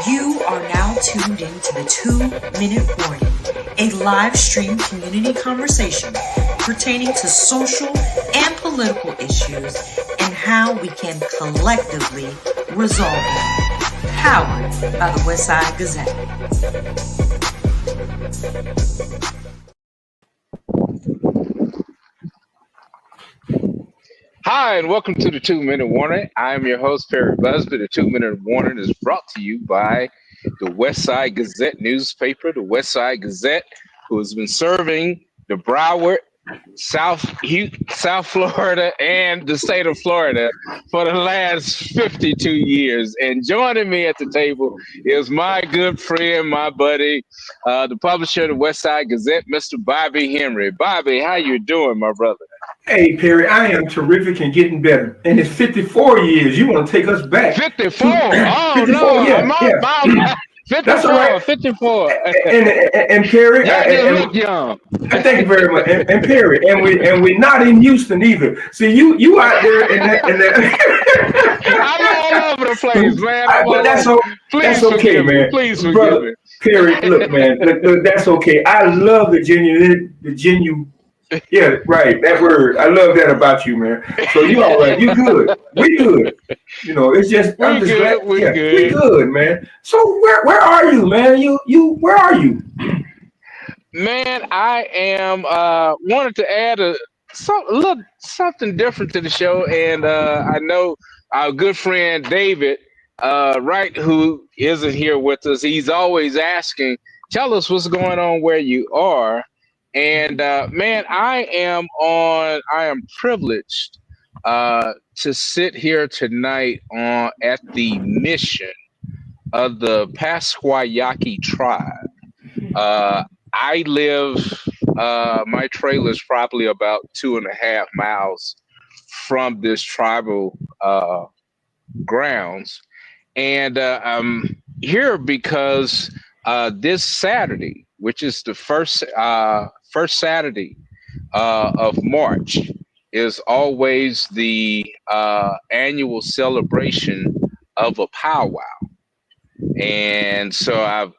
You are now tuned into the 2-Minute Warning, a live stream community conversation pertaining to social and political issues and how we can collectively resolve them. Powered by the Westside Gazette. Hi, and welcome to the 2-Minute Warning. I am your host, Perry Busby. The 2-Minute Warning is brought to you by the Westside Gazette newspaper, the Westside Gazette, who has been serving the Broward, South Florida, and the state of Florida for the last 52 years. And joining me at the table is my good friend, my buddy, the publisher of the Westside Gazette, Mr. Bobby Henry. Bobby, how you doing, my brother? Hey, Perry, I am terrific and getting better. And it's 54 years. You want to take us back. 54? Oh, 54, no. Yeah. 54, that's all right. 54. And Perry, you look young. Thank you very much. And Perry, and we're not in Houston either. See, you out there in that. I'm all over the place, man. But that's okay, man. Please forgive me. Perry, look, man, look, that's okay. I love the genuine. Yeah, right. That word. I love that about you, man. So you all right. You good. We good. You know, it's just I'm just glad. We good, man. So where are you, man? You where are you? Man, I am wanted to add something different to the show, and I know our good friend David, right, who isn't here with us. He's always asking, tell us what's going on where you are. And man, I am privileged to sit here tonight at the mission of the Pasquayaki tribe. I live, my trailer is probably about 2.5 miles from this tribal grounds. And I'm here because this Saturday, which is the first Saturday of March, is always the annual celebration of a powwow. And so I've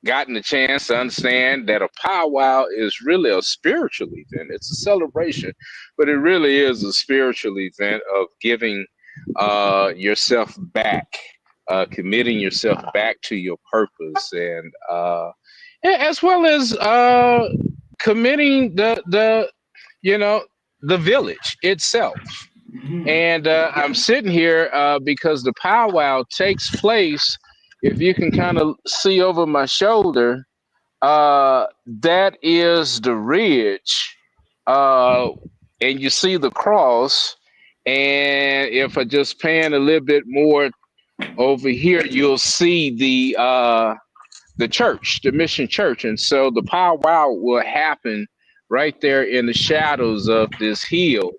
gotten a chance to understand that a powwow is really a spiritual event. It's a celebration, but it really is a spiritual event of giving yourself back, committing yourself back to your purpose, and as well as committing the village itself. And I'm sitting here because the powwow takes place, if you can kind of see over my shoulder, that is the ridge, and you see the cross. And if I just pan a little bit more over here, you'll see the church, the mission church. And so the powwow will happen right there in the shadows of this hill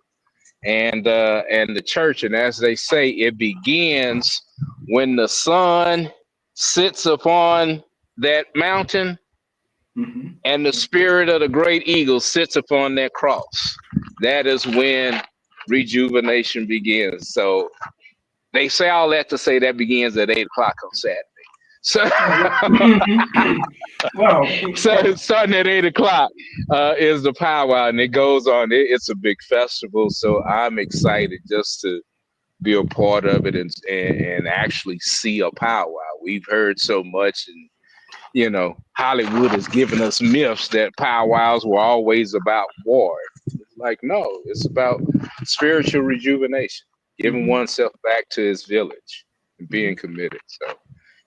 and the church. And as they say, it begins when the sun sits upon that mountain, and the spirit of the great eagle sits upon that cross. That is when rejuvenation begins. So they say all that to say that begins at 8 o'clock on Saturday. So, Wow. So starting at 8 o'clock is the powwow, and it goes on. It's a big festival, so I'm excited just to be a part of it and actually see a powwow. We've heard so much, and you know, Hollywood has given us myths that powwows were always about war. Like, no, it's about spiritual rejuvenation, giving oneself back to his village and being committed. So,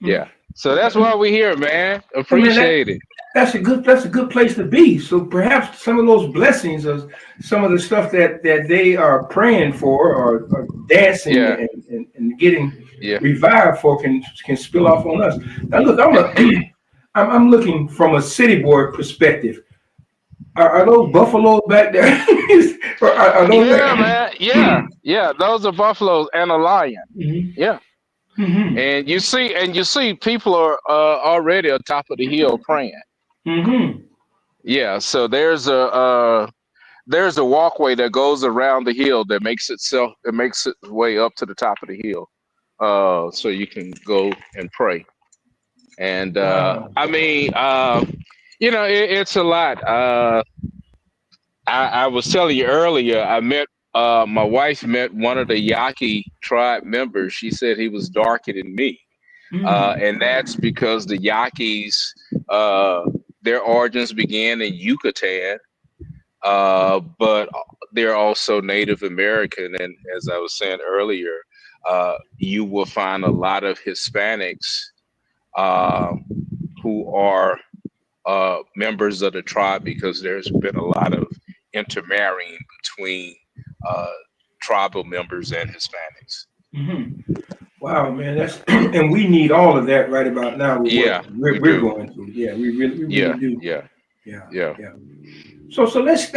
yeah. So that's why we're here, man. Appreciate it. That's a good place to be. So perhaps some of those blessings of some of the stuff that they are praying for or dancing and getting revived for can spill off on us. Now look, I'm looking from a city boy perspective. Are those buffaloes back there? Are those man. Yeah. Those are buffaloes and a lion. Yeah. And you see people are already on top of the hill praying. Yeah, so there's a walkway that goes around the hill that makes its way up to the top of the hill, so you can go and pray. And Wow. I mean, it's a lot. I was telling you earlier, my wife met one of the Yaqui tribe members. She said he was darker than me. And that's because the Yaquis, their origins began in Yucatan, but they're also Native American. And as I was saying earlier, you will find a lot of Hispanics who are members of the tribe because there's been a lot of intermarrying between tribal members and Hispanics. Wow, man, and we need all of that right about now with what we're going through. Yeah, we really do. Yeah. So let's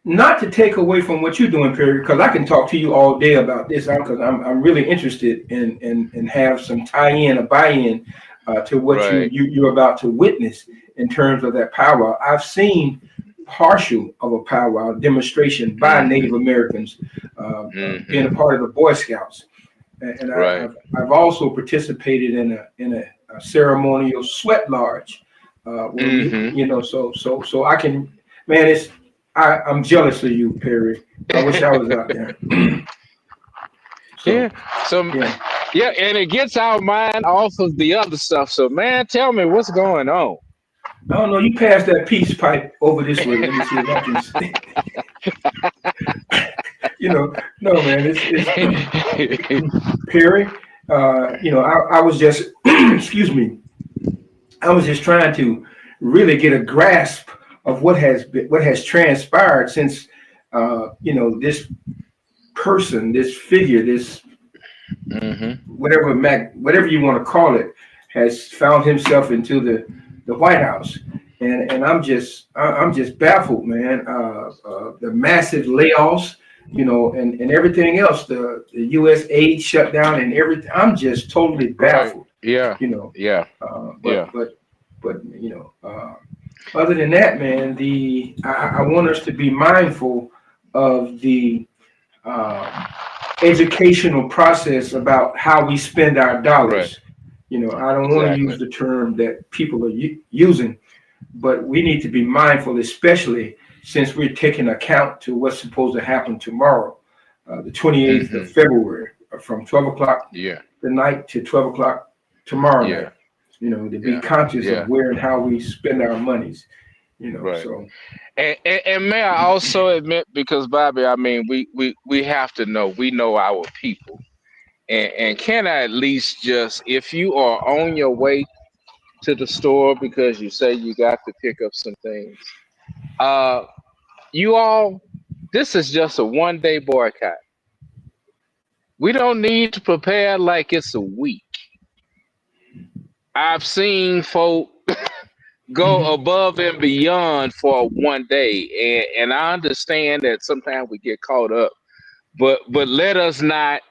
not to take away from what you're doing, Perry, because I can talk to you all day about this, because I'm really interested in have some a buy-in to what you're about to witness in terms of that powwow. I've seen partial of a powwow demonstration by Native Americans being a part of the Boy Scouts. And I've also participated in a ceremonial sweat lodge, so I can, man, I'm jealous of you, Perry. I wish I was out there. And it gets our mind off of the other stuff. So, man, tell me what's going on. I don't know. You pass that peace pipe over this way. Let me see if I can. No, man. It's Perry. I was just, excuse me. I was just trying to really get a grasp of what has transpired since, this person, this figure, this whatever you want to call it, has found himself into the White House, and I'm just baffled, man. The massive layoffs, and everything else, the U.S. aid shutdown and everything. I'm just totally baffled. But other than that, man, I want us to be mindful of the educational process about how we spend our dollars. I don't want to use the term that people are using, but we need to be mindful, especially since we're taking account to what's supposed to happen tomorrow, the 28th of February, from 12 o'clock the night to 12 o'clock tomorrow night. To be conscious of where and how we spend our monies. So. And may I also admit, because Bobby, I mean, we have to know, we know our people. And can I at least just, if you are on your way to the store because you say you got to pick up some things, this is just a 1-day boycott. We don't need to prepare like it's a week. I've seen folk go above and beyond for 1 day, and I understand that sometimes we get caught up, but let us not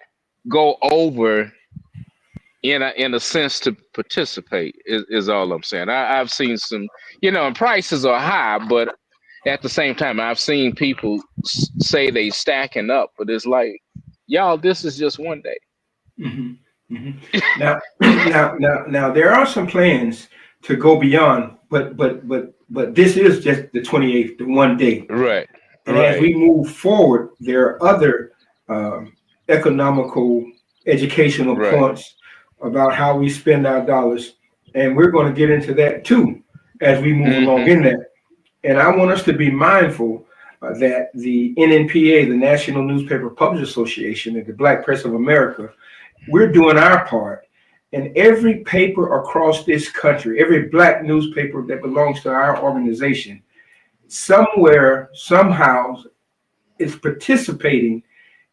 go over in a sense to participate is all I'm saying. I've seen some, and prices are high, but at the same time, I've seen people say they stacking up, but it's like, y'all, this is just 1 day. Now, there are some plans to go beyond, but this is just the 28th, the 1 day. Right. And as we move forward, there are other economical, educational points about how we spend our dollars, and we're going to get into that too as we move along in that. And I want us to be mindful that the NNPA, the National Newspaper Publishers Association, and the Black Press of America, we're doing our part. And every paper across this country, every Black newspaper that belongs to our organization, somewhere, somehow, is participating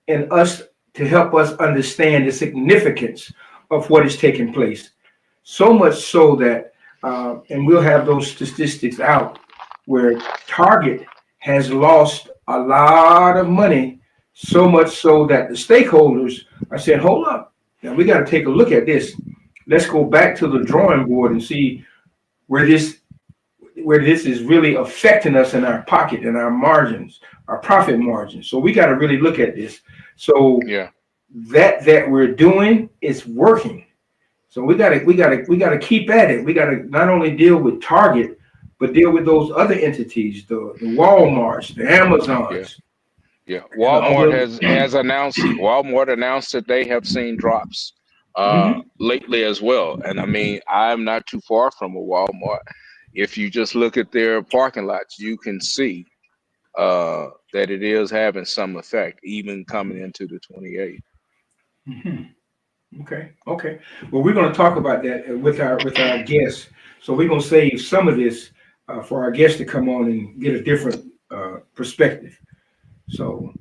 in us to help us understand the significance of what is taking place. So much so that, and we'll have those statistics out, where Target has lost a lot of money, so much so that the stakeholders are saying, hold up, now we got to take a look at this. Let's go back to the drawing board and see where this is really affecting us in our pocket and our margins, our profit margins. So we got to really look at this. So that we're doing is working. So we gotta keep at it. We gotta not only deal with Target, but deal with those other entities, the Walmarts, the Amazons. Yeah. Walmart has announced. Walmart announced that they have seen drops lately as well. And I mean, I'm not too far from a Walmart. If you just look at their parking lots, you can see that it is having some effect, even coming into the 28th. Okay. Well, we're going to talk about that with our guests. So we're going to save some of this for our guests to come on and get a different perspective. So,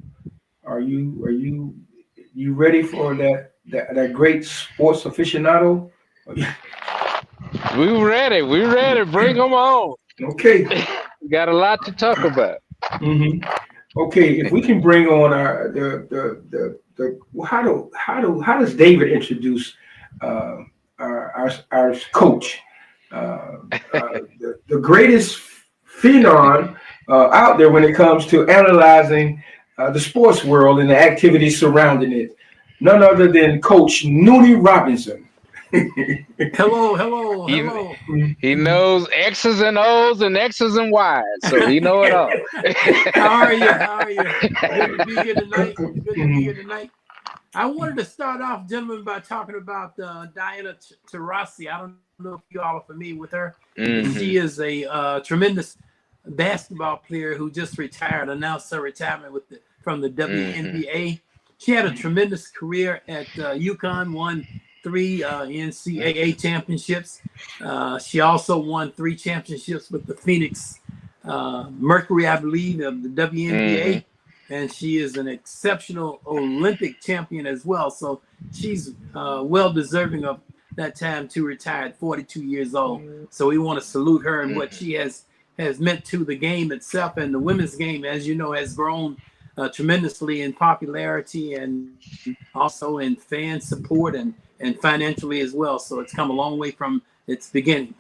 are you ready for that great sports aficionado? We're ready. Bring them on. Okay. We got a lot to talk about. Okay, if we can bring on our how does David introduce our coach, the greatest phenom out there when it comes to analyzing the sports world and the activities surrounding it, none other than Coach Noonie Robinson. Hello. He knows X's and O's and X's and Y's, so he know it all. How are you? Good to be here tonight. I wanted to start off, gentlemen, by talking about Diana Taurasi. I don't know if you all are familiar with her. She is a tremendous basketball player who just retired, announced her retirement from the WNBA. She had a tremendous career at UConn, won 3 NCAA championships. She also won 3 championships with the Phoenix Mercury, I believe, of the WNBA. And she is an exceptional Olympic champion as well. So she's well deserving of that time to retire at 42 years old. So we want to salute her and what she has meant to the game itself. And the women's game, as you know, has grown tremendously in popularity and also in fan support and financially as well. So it's come a long way from its beginning.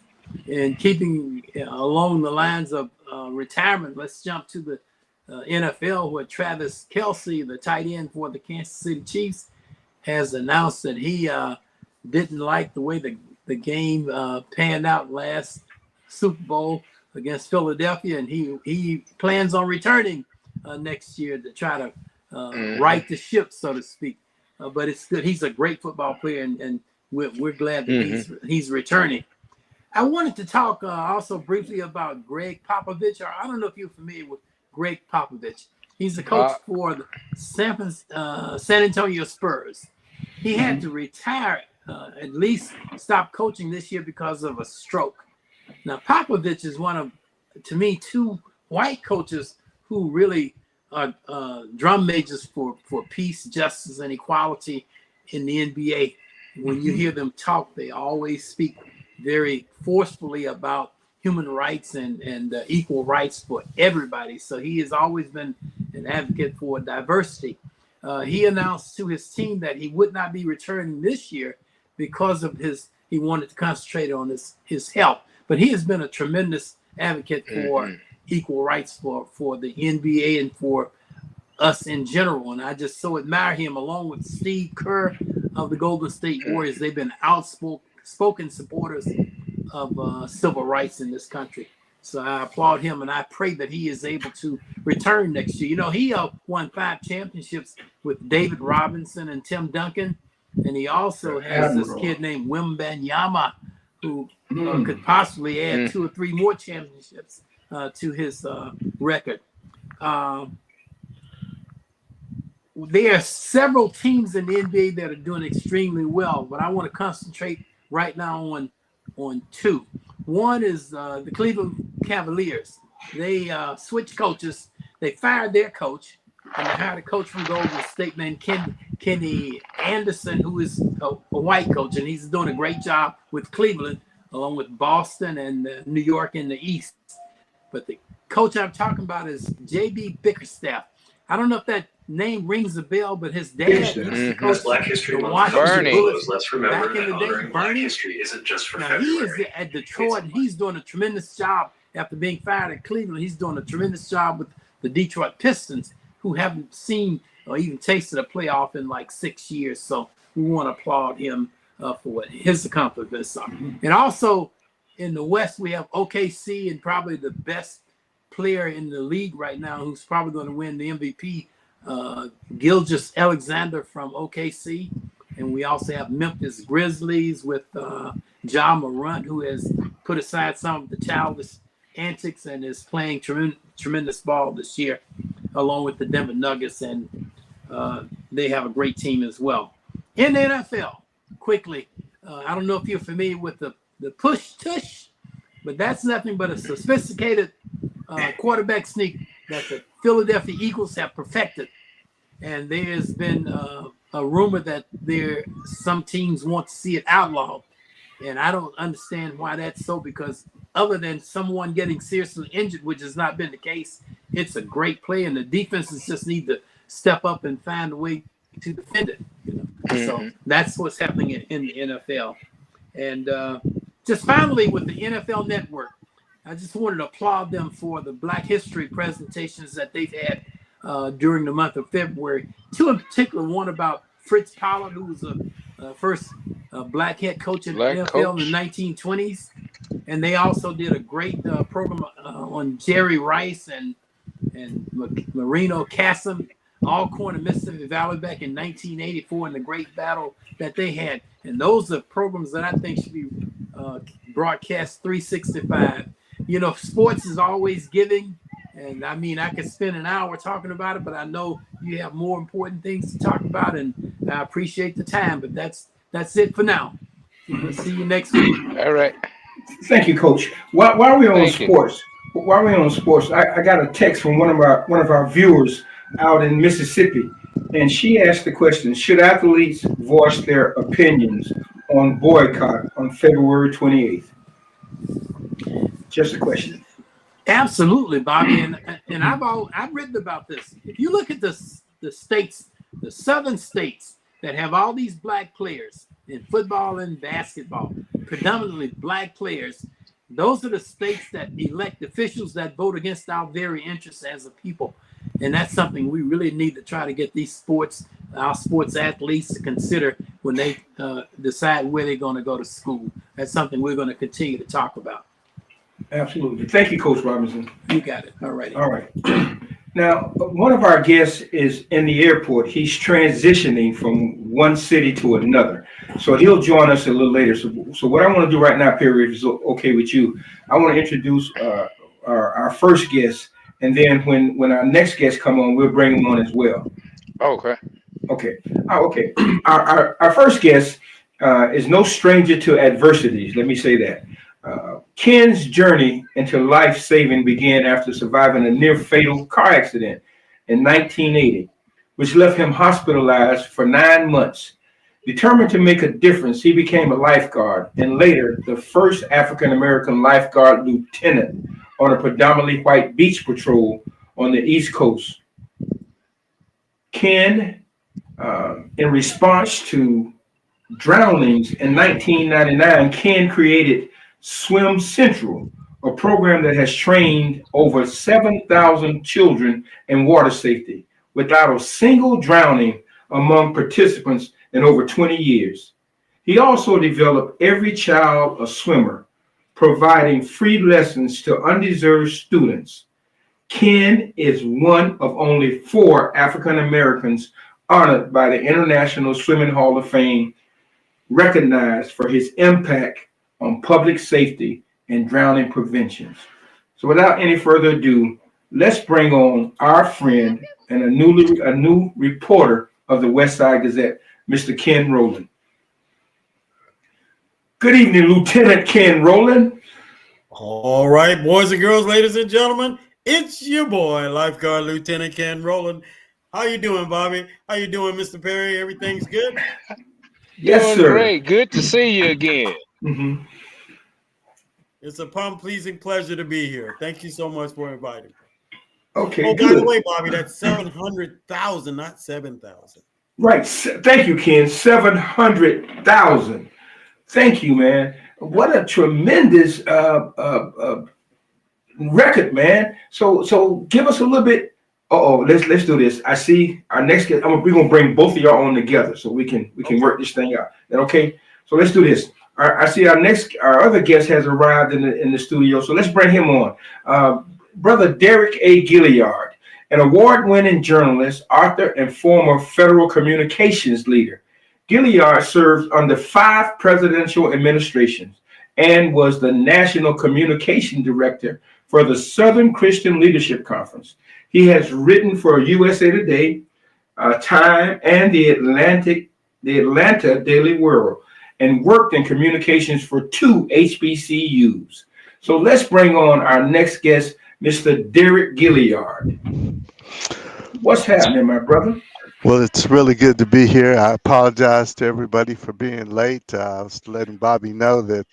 And keeping along the lines of retirement, let's jump to the NFL, where Travis Kelce, the tight end for the Kansas City Chiefs, has announced that he didn't like the way the game panned out last Super Bowl against Philadelphia, and he plans on returning next year to try to right the ship, so to speak. But it's good. He's a great football player, and we're glad that he's returning. I wanted to talk also briefly about Greg Popovich. I don't know if you're familiar with Greg Popovich. He's the coach for the San Antonio Spurs. He had to retire, at least stop coaching this year because of a stroke. Now, Popovich is one of, to me, 2 white coaches who really are drum majors for peace, justice, and equality in the NBA. When you hear them talk, they always speak very forcefully about human rights and equal rights for everybody. So he has always been an advocate for diversity. He announced to his team that he would not be returning this year because of he wanted to concentrate on his health. But he has been a tremendous advocate for equal rights for the NBA and for us in general. And I just so admire him, along with Steve Kerr of the Golden State Warriors. They've been outspoken supporters of civil rights in this country. So I applaud him, and I pray that he is able to return next year. You know, he won 5 championships with David Robinson and Tim Duncan, and he also has this kid named Wembanyama, who could possibly add 2 or 3 more championships to his record. There are several teams in the NBA that are doing extremely well, but I want to concentrate right now on 2. One is the Cleveland Cavaliers. They switched coaches. They fired their coach, and they hired a coach from Golden State named Kenny Anderson, who is a white coach, and he's doing a great job with Cleveland, along with Boston and New York in the East. But the coach I'm talking about is J.B. Bickerstaff. I don't know if that name rings a bell, but his dad used to coach Black History the Month. Washington Bullets. Let's remember Back in the that day, honoring Black Bernie, history isn't just for now February. he is at Detroit, and he's doing a tremendous job after being fired at Cleveland. He's doing a tremendous job with the Detroit Pistons, who haven't seen or even tasted a playoff in like 6 years. So we want to applaud him for his accomplishments are. And also in the West, we have OKC and probably the best player in the league right now, who's probably going to win the MVP, Gilgeous Alexander from OKC. And we also have Memphis Grizzlies with Ja Morant, who has put aside some of the childish antics and is playing tremendous ball this year, along with the Denver Nuggets, and they have a great team as well. In the NFL, quickly, I don't know if you're familiar with the push tush, but that's nothing but a sophisticated quarterback sneak that the Philadelphia Eagles have perfected. And there's been a rumor that some teams want to see it outlawed. And I don't understand why that's so, because other than someone getting seriously injured, which has not been the case, it's a great play, and the defenses just need to step up and find a way to defend it. So that's what's happening in the NFL. And just finally, with the NFL Network, I just wanted to applaud them for the Black History presentations that they've had during the month of February. Two in particular, one about Fritz Pollard, who was the first black head coach in the NFL in the 1920s. And they also did a great program on Jerry Rice and Marino Cassim, Alcorn and Mississippi Valley back in 1984 in the great battle that they had. And those are programs that I think should be broadcast 365. Sports is always giving. And I mean, I could spend an hour talking about it, but I know you have more important things to talk about, and I appreciate the time. But that's it for now. We'll see you next week. All right. Thank you, Coach. While we're on sports, I got a text from one of our viewers out in Mississippi, and she asked the question: should athletes voice their opinions on boycott on February 28th? Just a question. Absolutely, Bobby, and I've written about this. If you look at the states, the southern states that have all these black players in football and basketball, predominantly black players, those are the states that elect officials that vote against our very interests as a people. And that's something we really need to try to get our sports athletes to consider when they decide where they're going to go to school. That's something we're going to continue to talk about. Absolutely. Thank you, Coach Robinson. You got it. All right. All right. Now, one of our guests is in the airport. He's transitioning from one city to another. So he'll join us a little later. So what I want to do right now, Perry, if it's okay with you, I want to introduce our first guest. And then when our next guest come on, we'll bring him on as well. Okay. Okay. Okay. Our first guest is no stranger to adversities. Let me say that. Ken's journey into life-saving began after surviving a near-fatal car accident in 1980, which left him hospitalized for 9 months. Determined to make a difference, he became a lifeguard and later the first African-American lifeguard lieutenant on a predominantly white beach patrol on the East Coast. Ken, in response to drownings in 1999, Ken created Swim Central, a program that has trained over 7,000 children in water safety without a single drowning among participants in over 20 years. He also developed Every Child a Swimmer, providing free lessons to undeserved students. Ken is one of only 4 African Americans honored by the International Swimming Hall of Fame, recognized for his impact on public safety and drowning prevention. So without any further ado, let's bring on our friend and a new reporter of the West Side Gazette, Mr. Ken Roland. Good evening, Lieutenant Ken Roland. All right, boys and girls, ladies and gentlemen, it's your boy, Lifeguard Lieutenant Ken Roland. How you doing, Bobby? How you doing, Mr. Perry? Everything's good? Yes, sir. Great. Good to see you again. Mm-hmm. It's a pleasing pleasure to be here. Thank you so much for inviting me. Okay. Oh, good. by the way, Bobby, that's 700,000, not 7,000. Right. Thank you, Ken. 700,000. Thank you, man. What a tremendous record, man. So give us a little bit. Let's do this. I see our next guest. We're gonna bring both of y'all on together so we can work this thing out. Is that okay? So let's do this. I see our other guest has arrived in the studio. So let's bring him on. Brother Deric A. Gilliard, an award-winning journalist, author, and former federal communications leader. Gilliard served under 5 presidential administrations and was the National Communication Director for the Southern Christian Leadership Conference. He has written for USA Today, Time, and the Atlanta Daily World, and worked in communications for 2 HBCUs. So let's bring on our next guest, Mr. Deric Gilliard. What's happening, my brother? Well, it's really good to be here. I apologize to everybody for being late. I was letting Bobby know that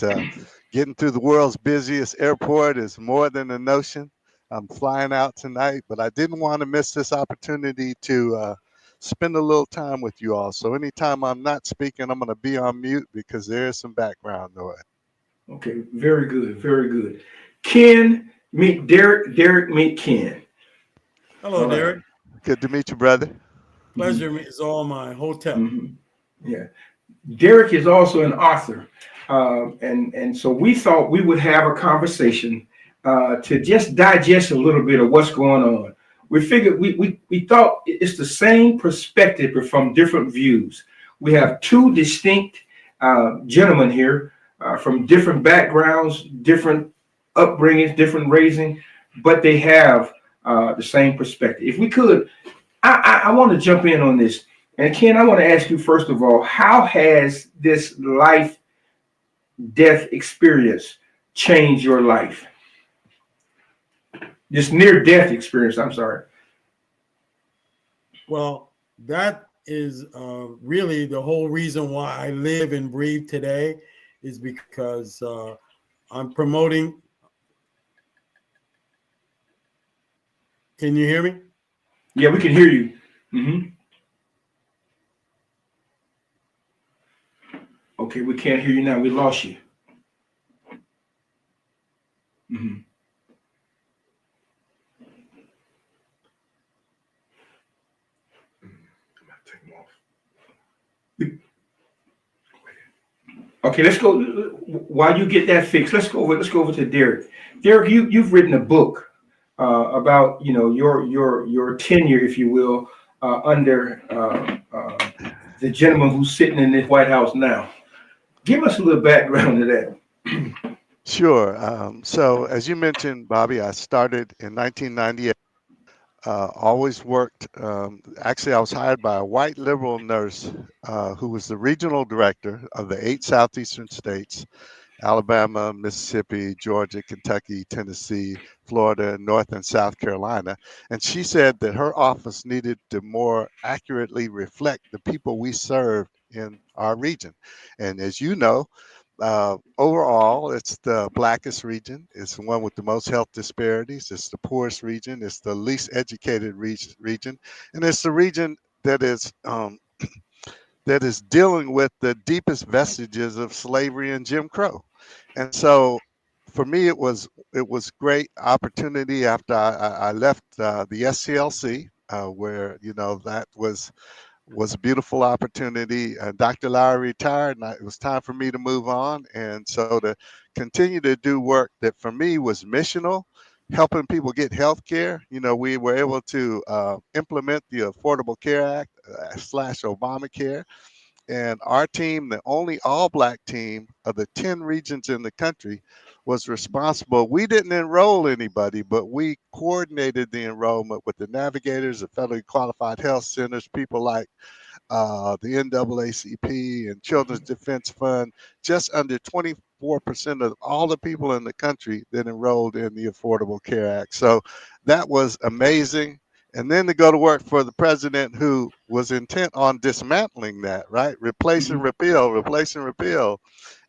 getting through the world's busiest airport is more than a notion. I'm flying out tonight, but I didn't want to miss this opportunity to spend a little time with you all. So anytime I'm not speaking, I'm going to be on mute because there is some background noise. Okay, very good, very good. Ken, meet Deric. Deric, meet Ken. Hello, Deric. Good to meet you, brother. Pleasure is all mine. Hotel. Yeah. Deric is also an author. And so we thought we would have a conversation to just digest a little bit of what's going on. We figured we thought it's the same perspective but from different views. We have 2 distinct gentlemen here from different backgrounds, different upbringings, different raising, but they have the same perspective. If we could, I want to jump in on this. And Ken, I want to ask you, first of all, how has this life-death experience changed your life? This near-death experience, I'm sorry. Well, that is really the whole reason why I live and breathe today, is because I'm promoting. Can you hear me? Yeah, we can hear you. Okay, we can't hear you now. We lost you. Okay, let's go. While you get that fixed, let's go over to Deric. Deric, you've written a book about your tenure, if you will, under the gentleman who's sitting in the White House now. Give us a little background to that. Sure. So as you mentioned, Bobby, I started in 1998. Always worked. Actually, I was hired by a white liberal nurse who was the regional director of the 8 southeastern states: Alabama, Mississippi, Georgia, Kentucky, Tennessee, Florida, North and South Carolina. And she said that her office needed to more accurately reflect the people we served in our region. And as you know, overall, it's the blackest region. It's the one with the most health disparities. It's the poorest region. It's the least educated region. And it's the region that is dealing with the deepest vestiges of slavery and Jim Crow. And so for me, it was great opportunity after I left the SCLC, where, that was a beautiful opportunity. Dr. Lowry retired, and it was time for me to move on. And so to continue to do work that for me was missional, helping people get health care. We were able to implement the Affordable Care Act / Obamacare. And our team, the only all-black team of the 10 regions in the country, was responsible. We didn't enroll anybody, but we coordinated the enrollment with the navigators, the federally qualified health centers, people like the NAACP and Children's Defense Fund. Just under 24% of all the people in the country that enrolled in the Affordable Care Act. So that was amazing. And then to go to work for the president who was intent on dismantling that, right? Replace and repeal, replace and repeal.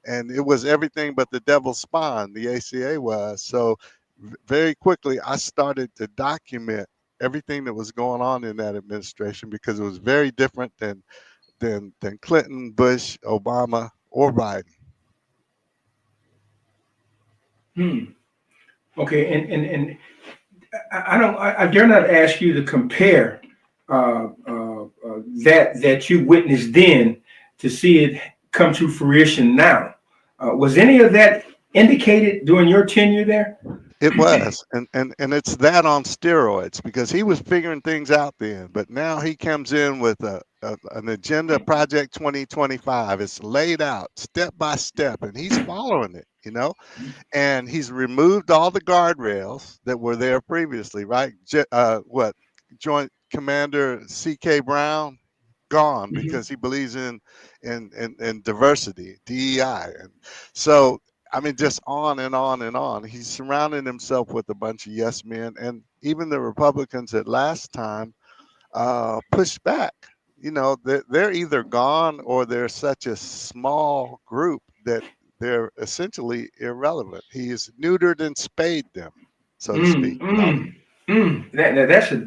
And it was everything but the devil's spawn, the ACA was. So very quickly, I started to document everything that was going on in that administration, because it was very different than Clinton, Bush, Obama, or Biden. Okay, and I dare not ask you to compare that you witnessed then to see it come to fruition now. Was any of that indicated during your tenure there? It was, and it's that on steroids, because he was figuring things out then, but now he comes in with an agenda, Project 2025. It's laid out step by step, and he's following it, and he's removed all the guardrails that were there previously, right? Joint Commander C.K. Brown, gone, because he believes in diversity, DEI, and so I mean, just on and on and on. He's surrounding himself with a bunch of yes men, and even the Republicans at last time pushed back. They're either gone or they're such a small group that they're essentially irrelevant. He's neutered and spayed them, so to speak.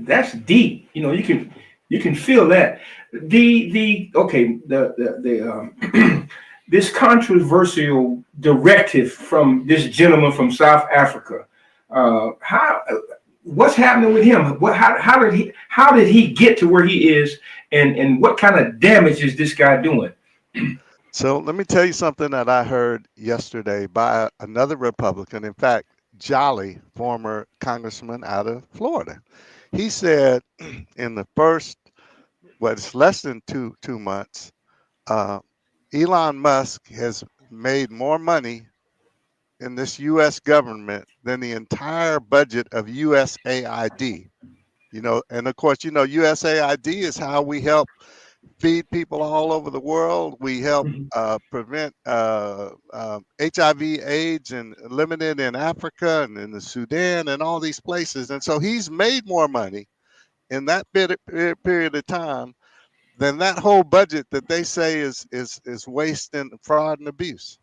That's deep. You can feel that. This controversial directive from this gentleman from South Africa. What's happening with him? How did he get to where he is, and what kind of damage is this guy doing? So let me tell you something that I heard yesterday by another Republican. In fact, Jolly, former congressman out of Florida. He said in the first, it's less than two months, Elon Musk has made more money in this U.S. government than the entire budget of USAID. And of course, USAID is how we help feed people all over the world. We help prevent HIV, AIDS, and eliminate it in Africa and in the Sudan and all these places. And so he's made more money in that period of time than that whole budget that they say is waste and fraud and abuse.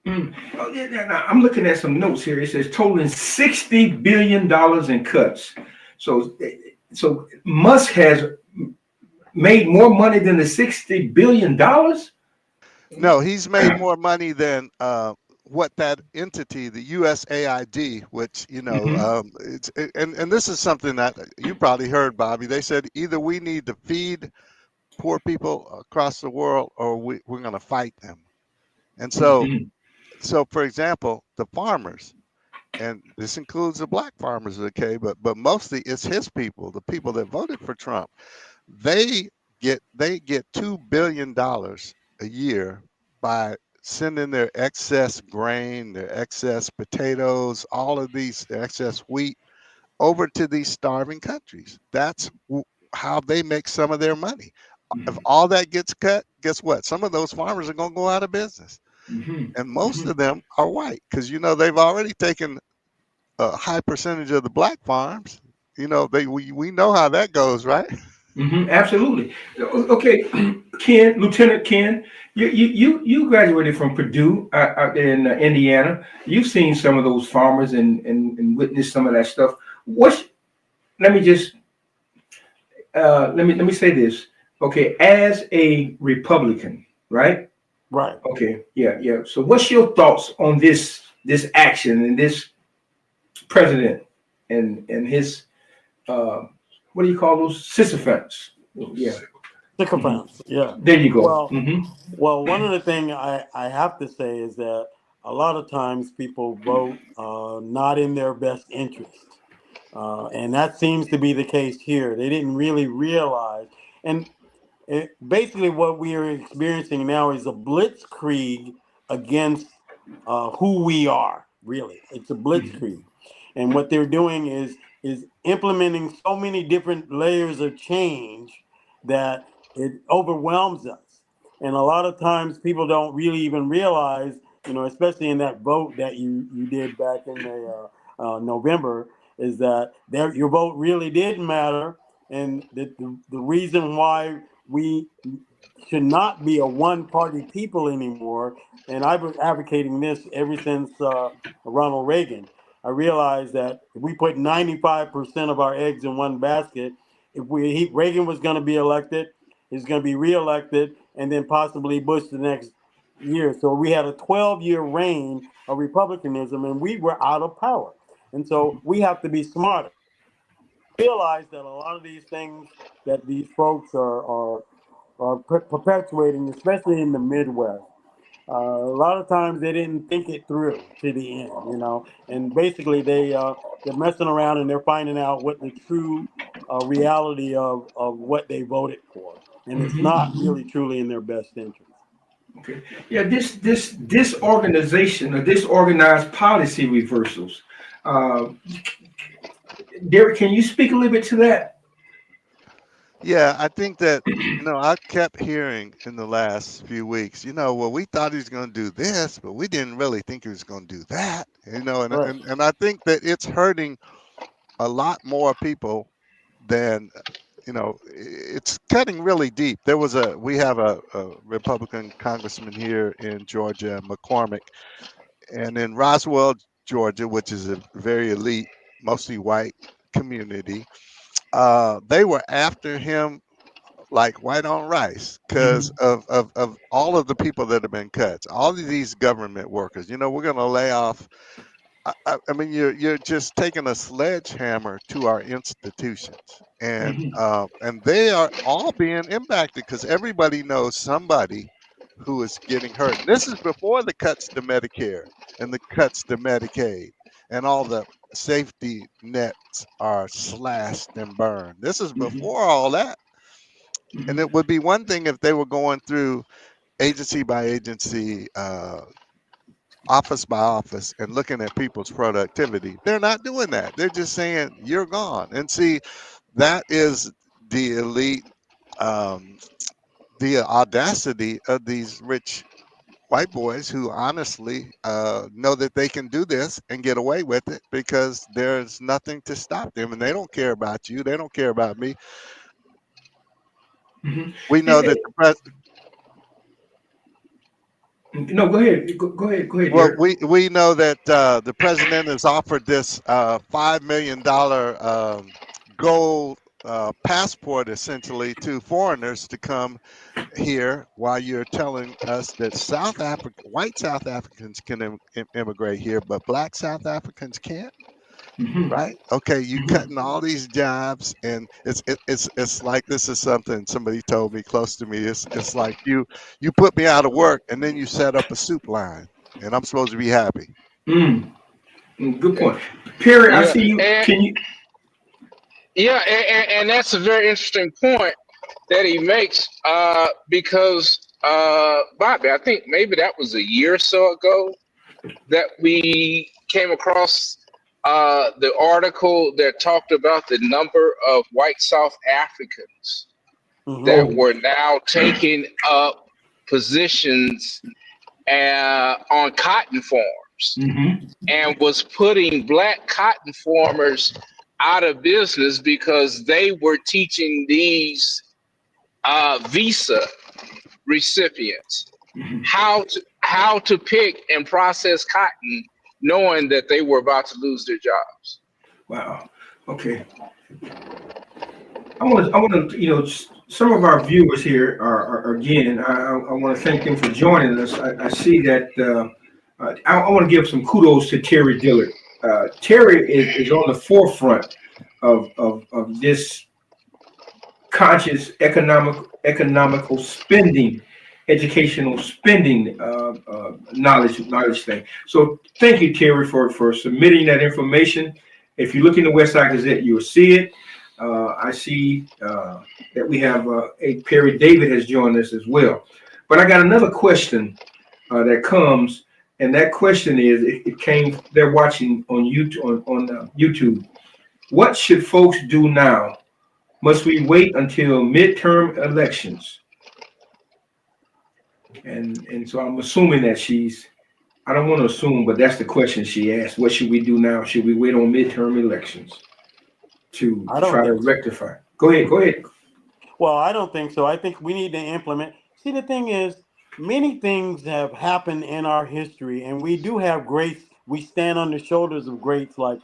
Oh, yeah, now, I'm looking at some notes here. It says totaling $60 billion in cuts. So Musk has made more money than the $60 billion? No, he's made more money than what that entity, the USAID, which, and this is something that you probably heard, Bobby. They said either we need to feed poor people across the world or we're going to fight them. And so, for example, the farmers, and this includes the black farmers, okay, but mostly it's his people, the people that voted for Trump. They get $2 billion a year by sending their excess grain, their excess potatoes, all of these, their excess wheat over to these starving countries. That's how they make some of their money. If all that gets cut, guess what? Some of those farmers are going to go out of business. And most of them are white, because, they've already taken a high percentage of the black farms. We know how that goes, right? Absolutely. Okay, Ken, Lieutenant Ken, you graduated from Purdue out there in Indiana. You've seen some of those farmers and witnessed some of that stuff. Let me say this. Okay, as a Republican, right? Right. Okay, yeah. So what's your thoughts on this action and this president and his what do you call those? Sycophants. Yeah. Sycophants. Yeah. There you go. Well, one of the things I have to say is that a lot of times people vote not in their best interest. And that seems to be the case here. They didn't really realize. And basically what we are experiencing now is a blitzkrieg against who we are, really. It's a blitzkrieg. And what they're doing is implementing so many different layers of change that it overwhelms us. And a lot of times people don't really even realize, especially in that vote that you did back in the November, is that your vote really did matter. And the reason why we should not be a one-party people anymore, and I've been advocating this ever since Ronald Reagan. I realized that if we put 95% of our eggs in one basket, if Reagan was going to be elected, he's going to be reelected, and then possibly Bush the next year. So we had a 12-year reign of republicanism, and we were out of power. And so we have to be smarter. Realize that a lot of these things that these folks are perpetuating, especially in the Midwest, A lot of times they didn't think it through to the end, you know, and basically they're messing around and they're finding out what the true reality of what they voted for, and it's not really truly in their best interest. Okay. Yeah, this disorganization or disorganized policy reversals. Deric, can you speak a little bit to that? Yeah, I think that, I kept hearing in the last few weeks, well, we thought he was going to do this, but we didn't really think he was going to do that, Right. and I think that it's hurting a lot more people than, it's cutting really deep. We have a Republican congressman here in Georgia, McCormick, and in Roswell, Georgia, which is a very elite, mostly white community. They were after him like white on rice because of all of the people that have been cut. All of these government workers, we're going to lay off. I mean, you're just taking a sledgehammer to our institutions, and they are all being impacted because everybody knows somebody who is getting hurt. And this is before the cuts to Medicare and the cuts to Medicaid and all the safety nets are slashed and burned. This is before all that. And it would be one thing if they were going through agency by agency, office by office, and looking at people's productivity. They're not doing that. They're just saying, you're gone. And see, that is the elite, the audacity of these rich white boys who honestly know that they can do this and get away with it because there's nothing to stop them. And they don't care about you. They don't care about me. We know that the president. No, go ahead. Go ahead. Well, Deric. we know that the president has offered this $5 million gold passport essentially to foreigners to come here, while you're telling us that white South Africans can immigrate here, but black South Africans can't. Right? Okay, you cutting all these jobs, and it's like, this is something somebody told me close to me. It's like you put me out of work, and then you set up a soup line, and I'm supposed to be happy. Good point, Perry. I see you. Can you? Yeah, and that's a very interesting point that he makes, because Bobby, I think maybe that was a year or so ago that we came across the article that talked about the number of white South Africans that were now taking up positions on cotton farms, and was putting black cotton farmers out of business because they were teaching these visa recipients how to pick and process cotton, knowing that they were about to lose their jobs. Wow. Okay. I want to, some of our viewers here are again, I want to thank them for joining us. I see that I want to give some kudos to Terry Gilliard. Terry is on the forefront of this conscious economical spending, educational spending, knowledge thing. So thank you, Terry, for submitting that information. If you look in the Westside Gazette, you will see it. I see that we have Perry David has joined us as well. But I got another question that comes, and that question is, it came, they're watching on YouTube, on YouTube. What should folks do now? Must we wait until midterm elections? And so I'm assuming that I don't want to assume, but that's the question she asked. What should we do now? Should we wait on midterm elections to try to rectify? Go ahead. Well, I don't think so. I think we need to implement. See, the thing is, many things have happened in our history, and we do have greats. We stand on the shoulders of greats like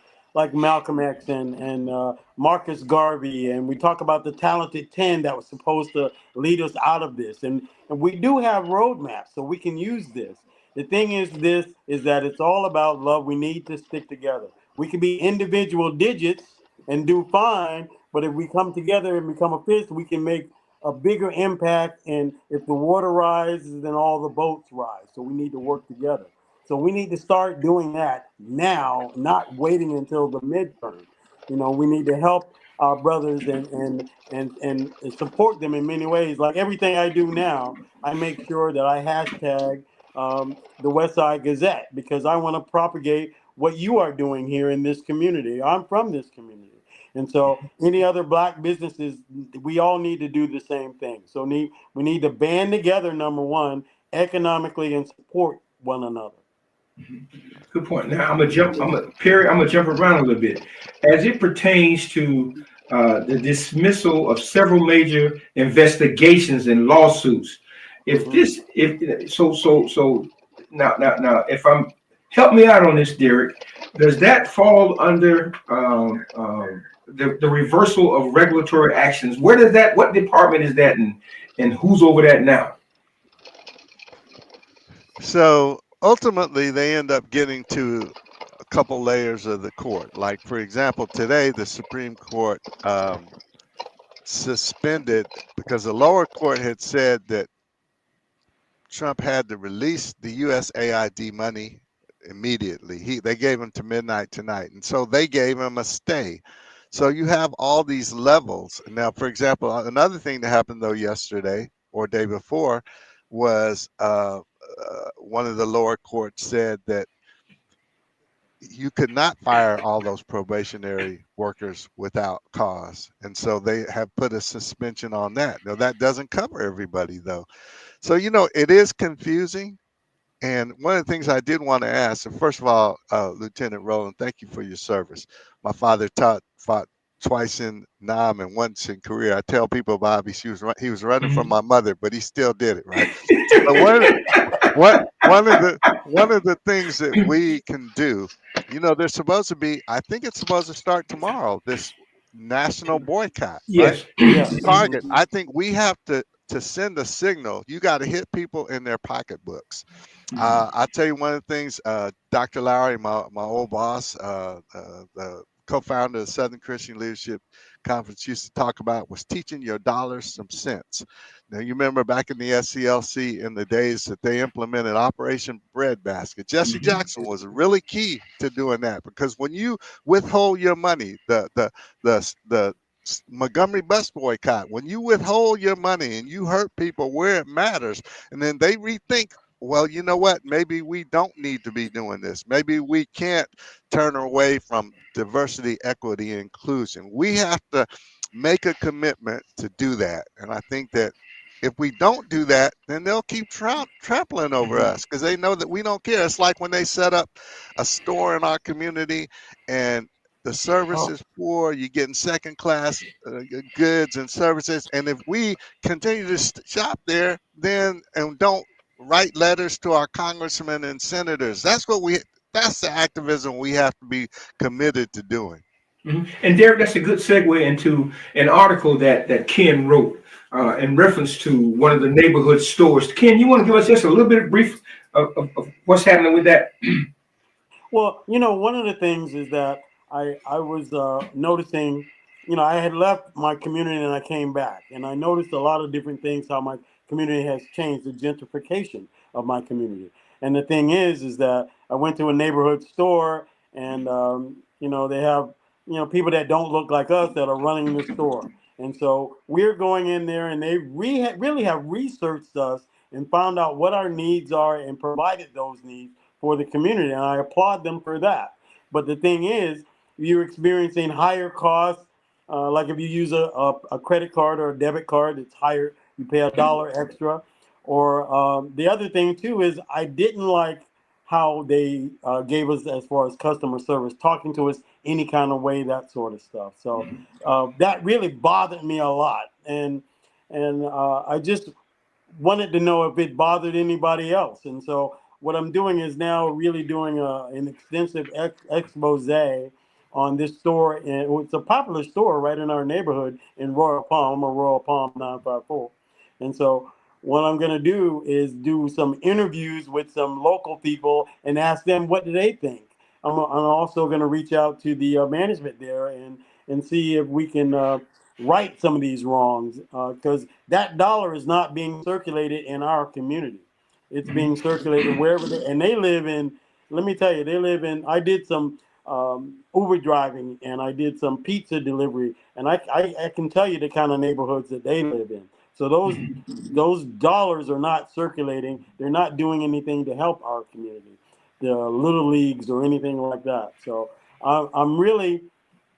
Malcolm X and Marcus Garvey, and we talk about the talented 10 that was supposed to lead us out of this. And we do have roadmaps, so we can use this. The thing is that it's all about love. We need to stick together. We can be individual digits and do fine, but if we come together and become a fist, we can make a bigger impact. And if the water rises, then all the boats rise. So we need to work together. So we need to start doing that now, not waiting until the midterm. You know, we need to help our brothers and support them in many ways. Like everything I do now, I make sure that I hashtag the West Side Gazette, because I want to propagate what you are doing here in this community. I'm from this community. And so any other black businesses, we all need to do the same thing. So we need to band together, number one, economically, and support one another. Good point. Now Perry, I'm gonna jump around a little bit. As it pertains to the dismissal of several major investigations and lawsuits. If now, if I'm help me out on this, Deric, does that fall under the reversal of regulatory actions? Where does that? What department is that, and who's over that now? So ultimately, they end up getting to a couple layers of the court. Like, for example, today the Supreme Court suspended, because the lower court had said that Trump had to release the USAID money immediately. They gave him to midnight tonight, and so they gave him a stay. So you have all these levels. Now, for example, another thing that happened though yesterday or day before was one of the lower courts said that you could not fire all those probationary workers without cause. And so they have put a suspension on that. Now, that doesn't cover everybody, though. So, you know, it is confusing. And one of the things I did want to ask, and first of all, Lieutenant Roland, thank you for your service. My father fought twice in Nam and once in Korea. I tell people, Bobby, he was running from my mother, but he still did it, right? But one of the things that we can do, you know, there's supposed to be, I think it's supposed to start tomorrow, this national boycott, yes. Right? Yes. Target. I think we have to send a signal. You got to hit people in their pocketbooks. I'll tell you one of the things, Dr. Lowry, my old boss, the co-founder of the Southern Christian Leadership Conference, used to talk about was teaching your dollars some sense. Now, you remember back in the SCLC in the days that they implemented Operation Breadbasket. Jesse Jackson was really key to doing that, because when you withhold your money, the Montgomery bus boycott, when you withhold your money and you hurt people where it matters, and then they rethink, well, you know what, maybe we don't need to be doing this. Maybe we can't turn away from diversity, equity, and inclusion. We have to make a commitment to do that. And I think that if we don't do that, then they'll keep trampling over us, because they know that we don't care. It's like when they set up a store in our community and the service is poor, you're getting second-class goods and services. And if we continue to shop there, then and don't write letters to our congressmen and senators, that's the activism we have to be committed to doing. And Deric, that's a good segue into an article that Ken wrote in reference to one of the neighborhood stores. Ken, you want to give us just a little bit of brief of what's happening with that? Well, you know, one of the things is that I was noticing, you know, I had left my community and I came back, and I noticed a lot of different things, how my community has changed, the gentrification of my community. And the thing is that I went to a neighborhood store, and you know, they have, you know, people that don't look like us that are running the store. And so we're going in there, and they really have researched us and found out what our needs are and provided those needs for the community. And I applaud them for that. But the thing is, you're experiencing higher costs. Like if you use a credit card or a debit card, it's higher. You pay $1 extra. Or the other thing too is I didn't like how they gave us as far as customer service, talking to us any kind of way, that sort of stuff. So that really bothered me a lot. And I just wanted to know if it bothered anybody else. And so what I'm doing is now really doing an extensive expose on this store. And it's a popular store right in our neighborhood in Royal Palm. I'm a Royal Palm 954. And so what I'm going to do is do some interviews with some local people and ask them what do they think. I'm also going to reach out to the management there and see if we can right some of these wrongs, because that dollar is not being circulated in our community. It's being circulated wherever and they live in. Let me tell you, they live in. I did some Uber driving and I did some pizza delivery, and I can tell you the kind of neighborhoods that they live in. So those dollars are not circulating. They're not doing anything to help our community, the little leagues or anything like that. So I'm really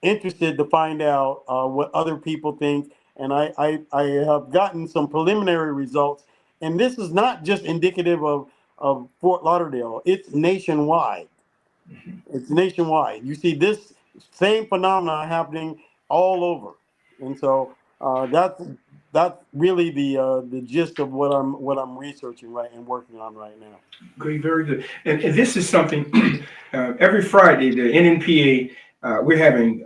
interested to find out what other people think. And I have gotten some preliminary results. And this is not just indicative of Fort Lauderdale. It's nationwide. It's nationwide. You see this same phenomenon happening all over. And so that's really the gist of what I'm researching right and working on right now. Great, very good. And this is something every Friday the NNPA we're having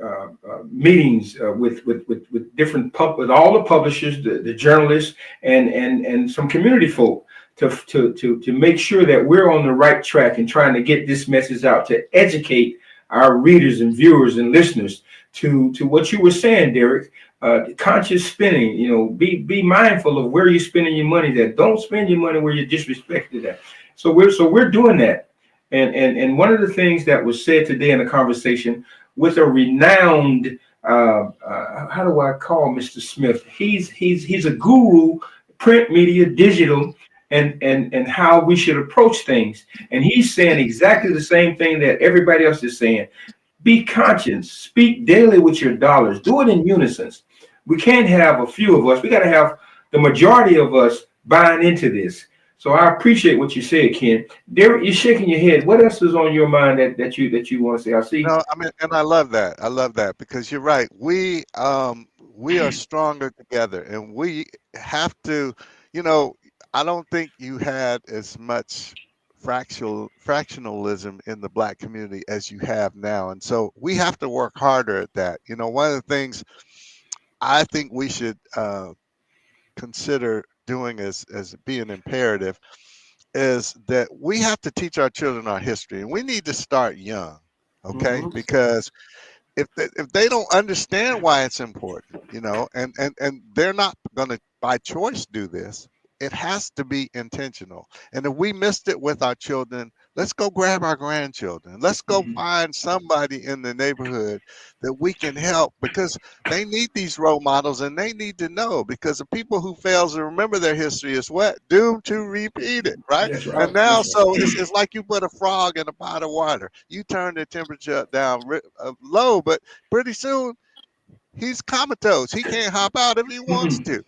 meetings with different with all the publishers, the journalists, and some community folk to make sure that we're on the right track and trying to get this message out to educate our readers and viewers and listeners to what you were saying, Deric. Conscious spending, be mindful of where you're spending your money. That don't spend your money where you're disrespected at. So we're doing that. And one of the things that was said today in the conversation with a renowned how do I call Mr. Smith? He's a guru, print media, digital, and how we should approach things. And he's saying exactly the same thing that everybody else is saying. Be conscious, speak daily with your dollars, do it in unison. We can't have a few of us. We got to have the majority of us buying into this. So I appreciate what you said, Ken. Deric, you're shaking your head. What else is on your mind that you want to say? I see. No, I mean, and I love that because you're right. We are stronger together, and we have to. I don't think you had as much fractionalism in the Black community as you have now, and so we have to work harder at that. One of the things I think we should consider doing as being imperative is that we have to teach our children our history, and we need to start young, okay? Mm-hmm. Because if they don't understand why it's important, and they're not going to by choice do this, it has to be intentional. And if we missed it with our children, let's go grab our grandchildren. Let's go find somebody in the neighborhood that we can help, because they need these role models and they need to know, because the people who fails to remember their history is what? Doomed to repeat it, right? That's right. And now, so it's like you put a frog in a pot of water. You turn the temperature down low, but pretty soon he's comatose. He can't hop out if he wants to.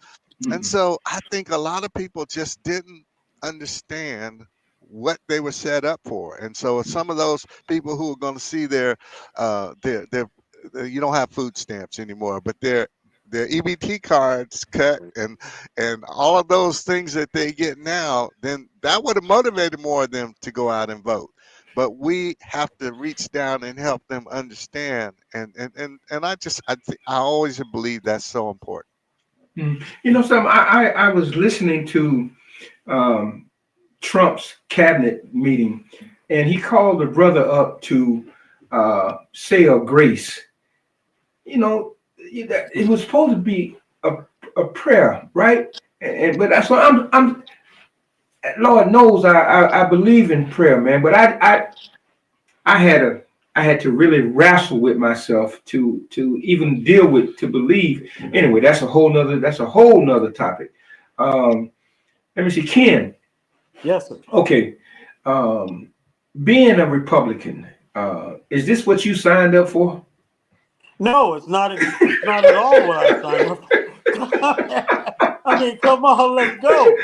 And so I think a lot of people just didn't understand what they were set up for. And so some of those people who are going to see their you don't have food stamps anymore, but their EBT cards cut and all of those things that they get now, then that would have motivated more of them to go out and vote. But we have to reach down and help them understand. And I always believe that's so important. Sam, I was listening to Trump's cabinet meeting, and he called the brother up to say a grace. It was supposed to be a prayer, right? But that's what I'm. Lord knows I believe in prayer, man. But I had to really wrestle with myself to even deal with, to believe. Anyway, that's a whole nother topic. Let me see, Ken. Yes, sir. Okay. Being a Republican, is this what you signed up for? No, it's not. It's not at all what I signed up for. I mean, come on, let's go.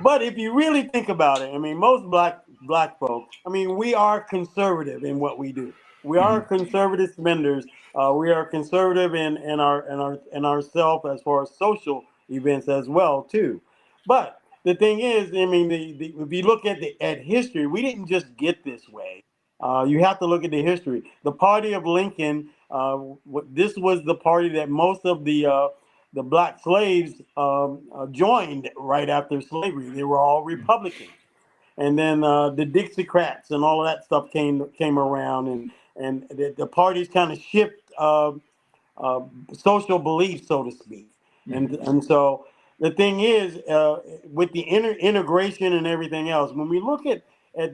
But if you really think about it, I mean, most black folk, I mean, we are conservative in what we do. We are conservative spenders. We are conservative in ourself as far as social events as well too. But the thing is, I mean, if you look at history, we didn't just get this way. You have to look at the history. The party of Lincoln, this was the party that most of the black slaves joined right after slavery. They were all Republicans. And then the Dixiecrats and all of that stuff came around, and the parties kind of shift social beliefs, so to speak. And so the thing is, with the integration and everything else, when we look at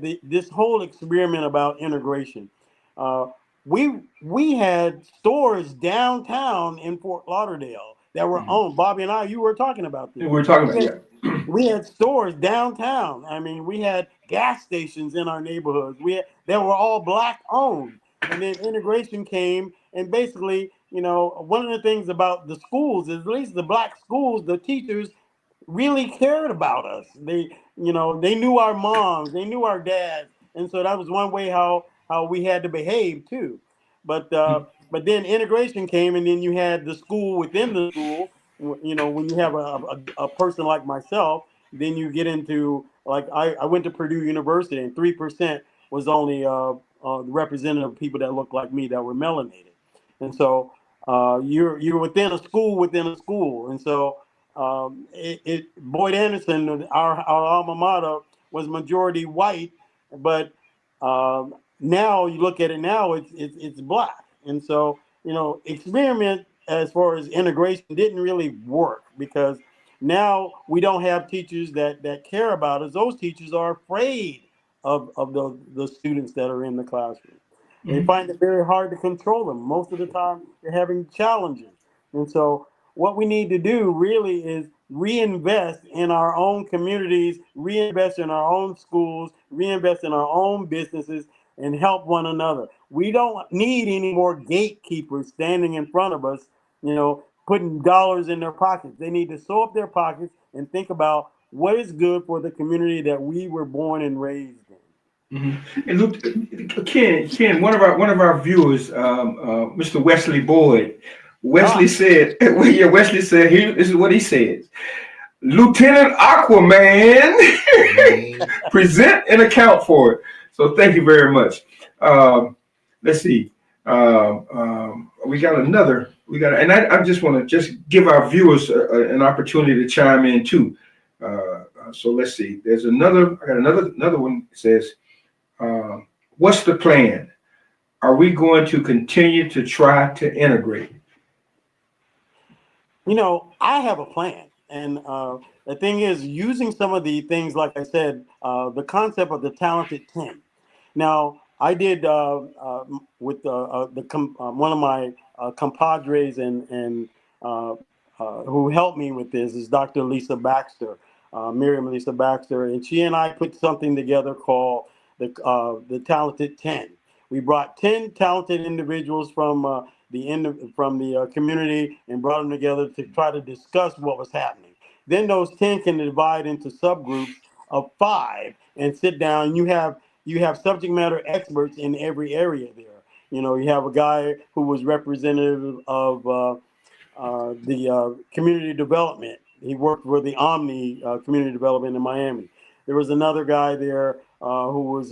this whole experiment about integration, uh, we had stores downtown in Fort Lauderdale that were owned. Bobby and I, you were talking about this. We're talking about We had stores downtown. I mean, we had gas stations in our neighborhoods. They were all black owned. And then integration came, and basically, one of the things about the schools is, at least the black schools, the teachers really cared about us. They knew our moms, they knew our dads, and so that was one way how we had to behave too. But then integration came, and then you had the school within the school. When you have a person like myself, then you get into, like, I went to Purdue University, and 3% was only representative people that looked like me that were melanated, and so you're within a school, and so Boyd Anderson, our alma mater, was majority white, but now you look at it now, it's black, and so experiment as far as integration didn't really work, because now we don't have teachers that care about us. Those teachers are afraid of the students that are in the classroom. They find it very hard to control them. Most of the time, they're having challenges, and so what we need to do really is reinvest in our own communities, reinvest in our own schools, reinvest in our own businesses, and help one another. We don't need any more gatekeepers standing in front of us, putting dollars in their pockets. They need to sew up their pockets and think about what is good for the community that we were born and raised in. And look, Ken, one of our viewers, Mr. Wesley Boyd, said, Wesley said, this is what he says: Lieutenant Aquaman, present and account for it. So thank you very much. Let's see. We got, and I just want to just give our viewers an opportunity to chime in too. So let's see. I got another one that says, what's the plan? Are we going to continue to try to integrate? I have a plan. And the thing is, using some of the things, like I said, the concept of the talented 10. Now, I did with one of my compadres and who helped me with this is Dr. Lisa Baxter, Miriam Lisa Baxter, and she and I put something together called the Talented 10. We brought 10 talented individuals from the community and brought them together to try to discuss what was happening. Then those 10 can divide into subgroups of 5 and sit down. You have subject matter experts in every area there. You have a guy who was representative of the community development. He worked for the Omni community development in Miami. There was another guy there who was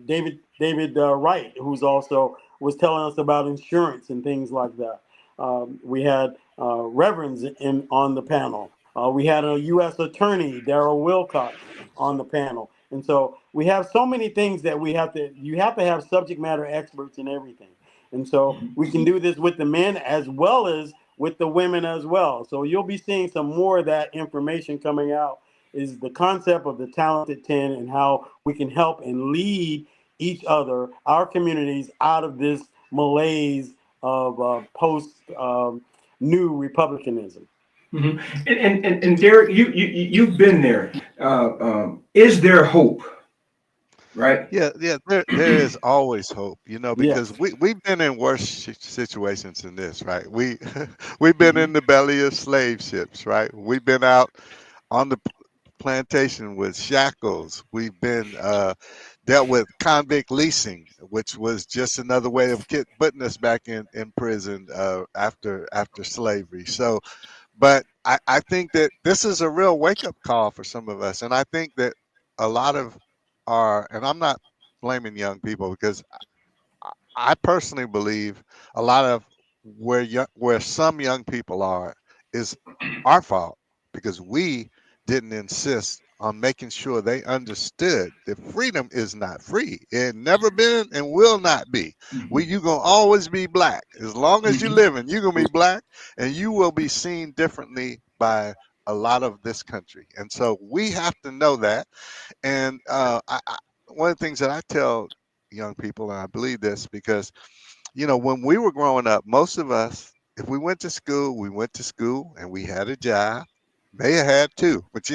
David Wright, who's also was telling us about insurance and things like that. We had reverends on the panel. We had a U.S. attorney, Darrell Wilcox, on the panel. And so we have so many things that you have to have subject matter experts in everything. And so we can do this with the men as well as with the women as well. So you'll be seeing some more of that information coming out, is the concept of the Talented 10 and how we can help and lead each other, our communities, out of this malaise of post new republicanism. Mm-hmm. And Deric, you've been there. Is there hope? Right? Yeah. There is always hope, because we've been in worse situations than this, right? We've been in the belly of slave ships, right? We've been out on the plantation with shackles. We've been dealt with convict leasing, which was just another way of putting us back in prison after slavery. So, but I think that this is a real wake-up call for some of us. And I think that a lot of and I'm not blaming young people, because I personally believe a lot of where some young people are is our fault, because we didn't insist on making sure they understood that freedom is not free. It never been and will not be. You gonna always be black. As long as you're living, you're gonna be black, and you will be seen differently by a lot of this country. And so we have to know that. And one of the things that I tell young people, and I believe this because, when we were growing up, most of us, if we went to school and we had a job. May have had two, but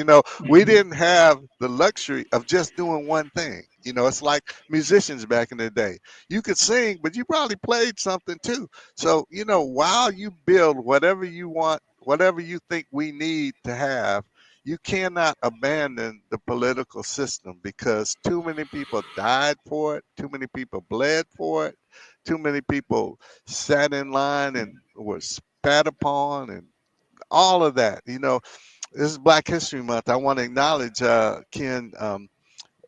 we didn't have the luxury of just doing one thing. It's like musicians back in the day. You could sing, but you probably played something too. So, while you build whatever you want, whatever you think we need to have, you cannot abandon the political system because too many people died for it, too many people bled for it, too many people sat in line and were spat upon and all of that. This is Black History Month. I want to acknowledge Ken,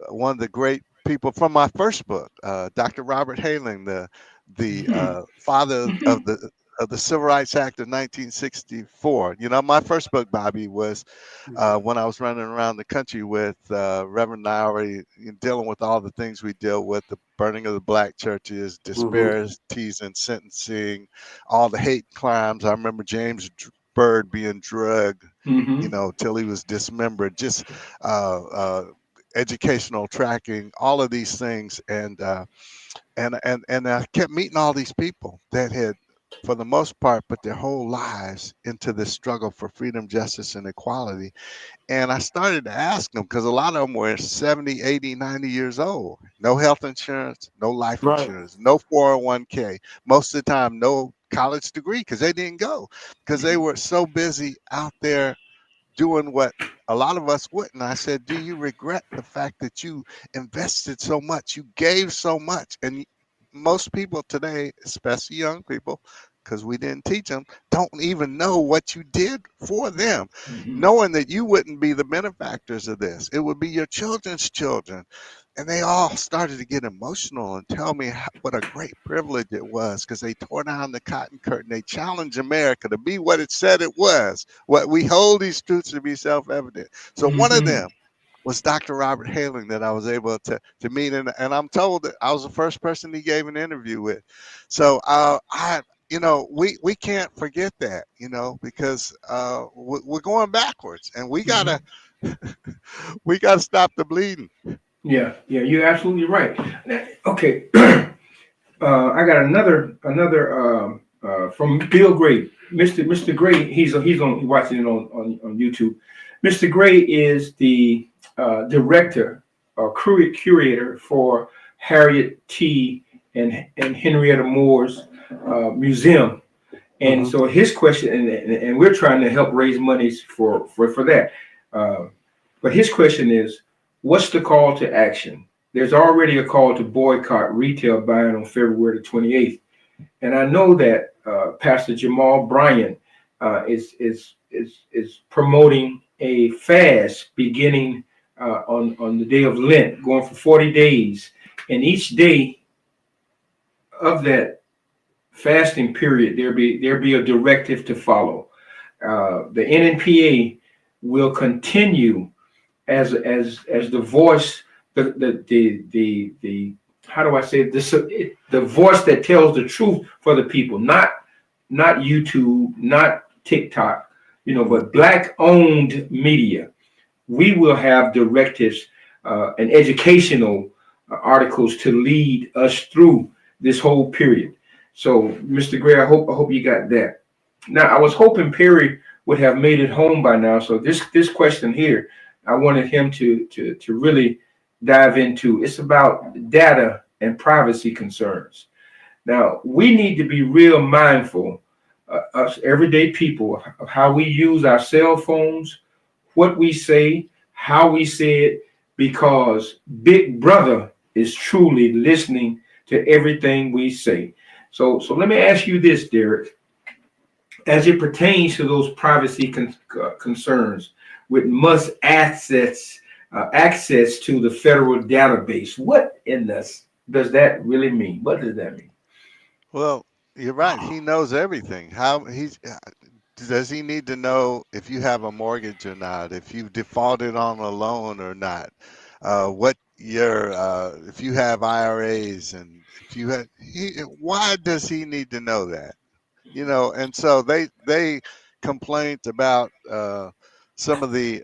one of the great people from my first book, Dr. Robert Haling, the father of the Civil Rights Act of 1964. My first book, Bobby, was when I was running around the country with Reverend Lowry, dealing with all the things we deal with, the burning of the black churches, disparities in sentencing, all the hate crimes. I remember James Byrd being drugged, till he was dismembered, just educational tracking, all of these things. And I kept meeting all these people that had, for the most part, put their whole lives into this struggle for freedom, justice, and equality. And I started to ask them, because a lot of them were 70, 80, 90 years old. No health insurance, no life insurance, no 401k. Most of the time, no college degree, because they didn't go, because they were so busy out there doing what a lot of us wouldn't. I said, do you regret the fact that you invested so much, you gave so much? And most people today, especially young people, because we didn't teach them, don't even know what you did for them, knowing that you wouldn't be the benefactors of this. It would be your children's children. And they all started to get emotional and tell me what a great privilege it was, because they tore down the cotton curtain. They challenged America to be what it said it was. What we hold these truths to be self-evident. So one of them was Dr. Robert Haling that I was able to meet. And I'm told that I was the first person he gave an interview with. So we can't forget that, because we're going backwards, and we gotta stop the bleeding. Yeah, you're absolutely right. Okay, I got another from Bill Gray, Mr. Gray. He's watching it on YouTube. Mr. Gray is the director or curator for Harriet T. and Henrietta Moore's museum. And so his question, and we're trying to help raise monies for that. But his question is, what's the call to action? There's already a call to boycott retail buying on February the 28th. And I know that Pastor Jamal Bryant is promoting a fast beginning on the day of Lent, going for 40 days. And each day of that fasting period, there be a directive to follow. The NNPA will continue as the voice, the how do I say it? The voice that tells the truth for the people, not YouTube, not TikTok, but Black-owned media. We will have directives and educational articles to lead us through this whole period. So, Mr. Gray, I hope you got that. Now, I was hoping Perry would have made it home by now. So this question here, I wanted him to really dive into. It's about data and privacy concerns. Now, we need to be real mindful, us everyday people, of how we use our cell phones, what we say, how we say it, because Big Brother is truly listening to everything we say. So let me ask you this, Deric, as it pertains to those privacy concerns with must access to the federal database. What in this does that really mean? What does that mean? Well, you're right. He knows everything. How Does he need to know if you have a mortgage or not, if you've defaulted on a loan or not, what your if you have IRAs, and if you have, why does he need to know that? You know, and so they complained about some of the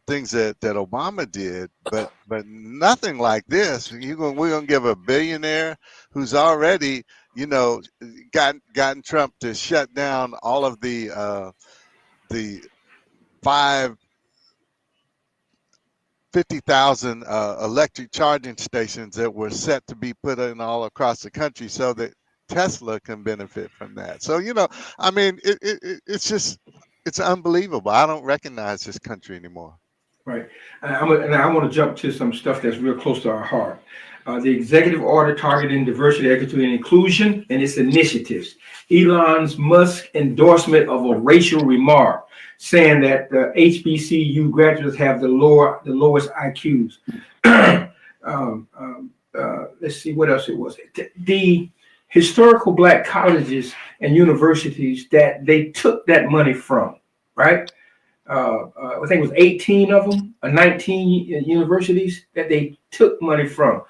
things that Obama did, but nothing like this. We're gonna give a billionaire who's already, you know, gotten Trump to shut down all of the 50,000 electric charging stations that were set to be put in all across the country, so that Tesla can benefit from that. So, you know, I mean, it's just, it's unbelievable. I don't recognize this country anymore. Right. And I want to jump to some stuff that's real close to our heart. The executive order targeting diversity, equity, and inclusion and its initiatives. Elon Musk's endorsement of a racial remark saying that the HBCU graduates have the lowest IQs. Let's see what else it was. The historical Black colleges and universities that they took that money from, right? I think it was 18 of them, 19 universities that they took money from.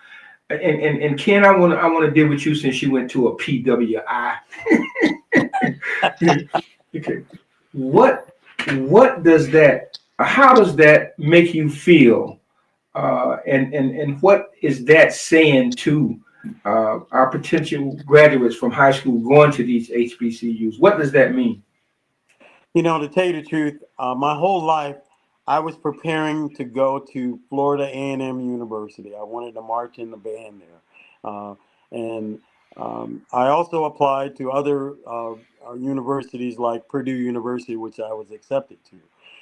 And Ken, I want to deal with you since you went to a PWI. Okay. What does that? How does that make you feel? And what is that saying to our potential graduates from high school going to these HBCUs? What does that mean? You know, to tell you the truth, my whole life, I was preparing to go to Florida A&M University. I wanted to march in the band there. I also applied to other universities like Purdue University, which I was accepted to.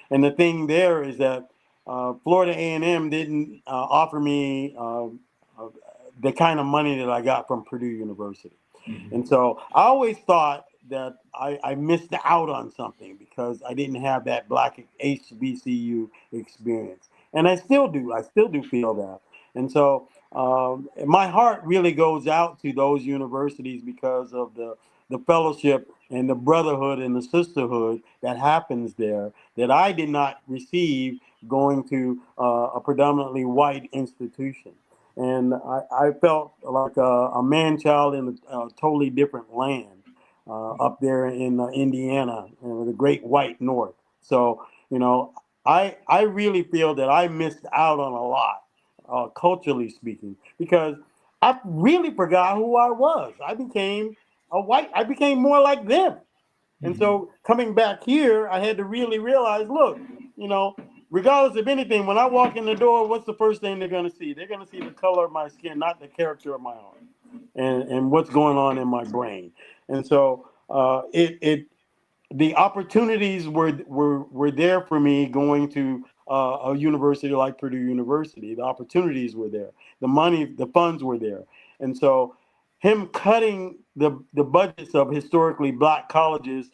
And the thing there is that Florida A&M didn't offer me the kind of money that I got from Purdue University. Mm-hmm. And so I always thought that I missed out on something because I didn't have that Black HBCU experience. And I still do feel that. And so my heart really goes out to those universities because of the fellowship and the brotherhood and the sisterhood that happens there that I did not receive going to a predominantly white institution. And I felt like a man-child in a totally different land. Up there in Indiana, the great white north. So, you know, I really feel that I missed out on a lot, culturally speaking, because I really forgot who I was. I became more like them. And so coming back here, I had to really realize, look, you know, regardless of anything, when I walk in the door, what's the first thing they're going to see? They're going to see the color of my skin, not the character of my heart and what's going on in my brain. And so the opportunities were there for me going to a university like Purdue University. The opportunities were there. The money, the funds were there. And so him cutting the budgets of historically Black colleges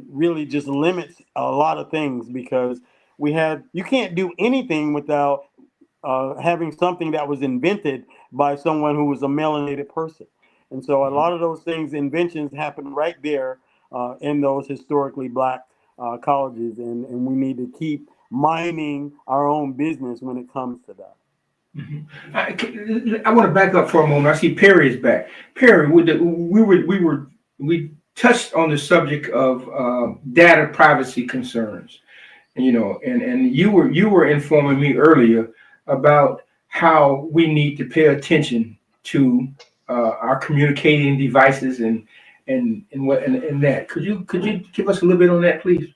really just limits a lot of things, because you can't do anything without having something that was invented by someone who was a melanated person. And so a lot of those things, inventions, happen right there in those historically Black colleges. And we need to keep minding our own business when it comes to that. Mm-hmm. I want to back up for a moment. I see Perry is back. Perry, we touched on the subject of data privacy concerns, and you were informing me earlier about how we need to pay attention to our communicating devices and that. Could you give us a little bit on that, please?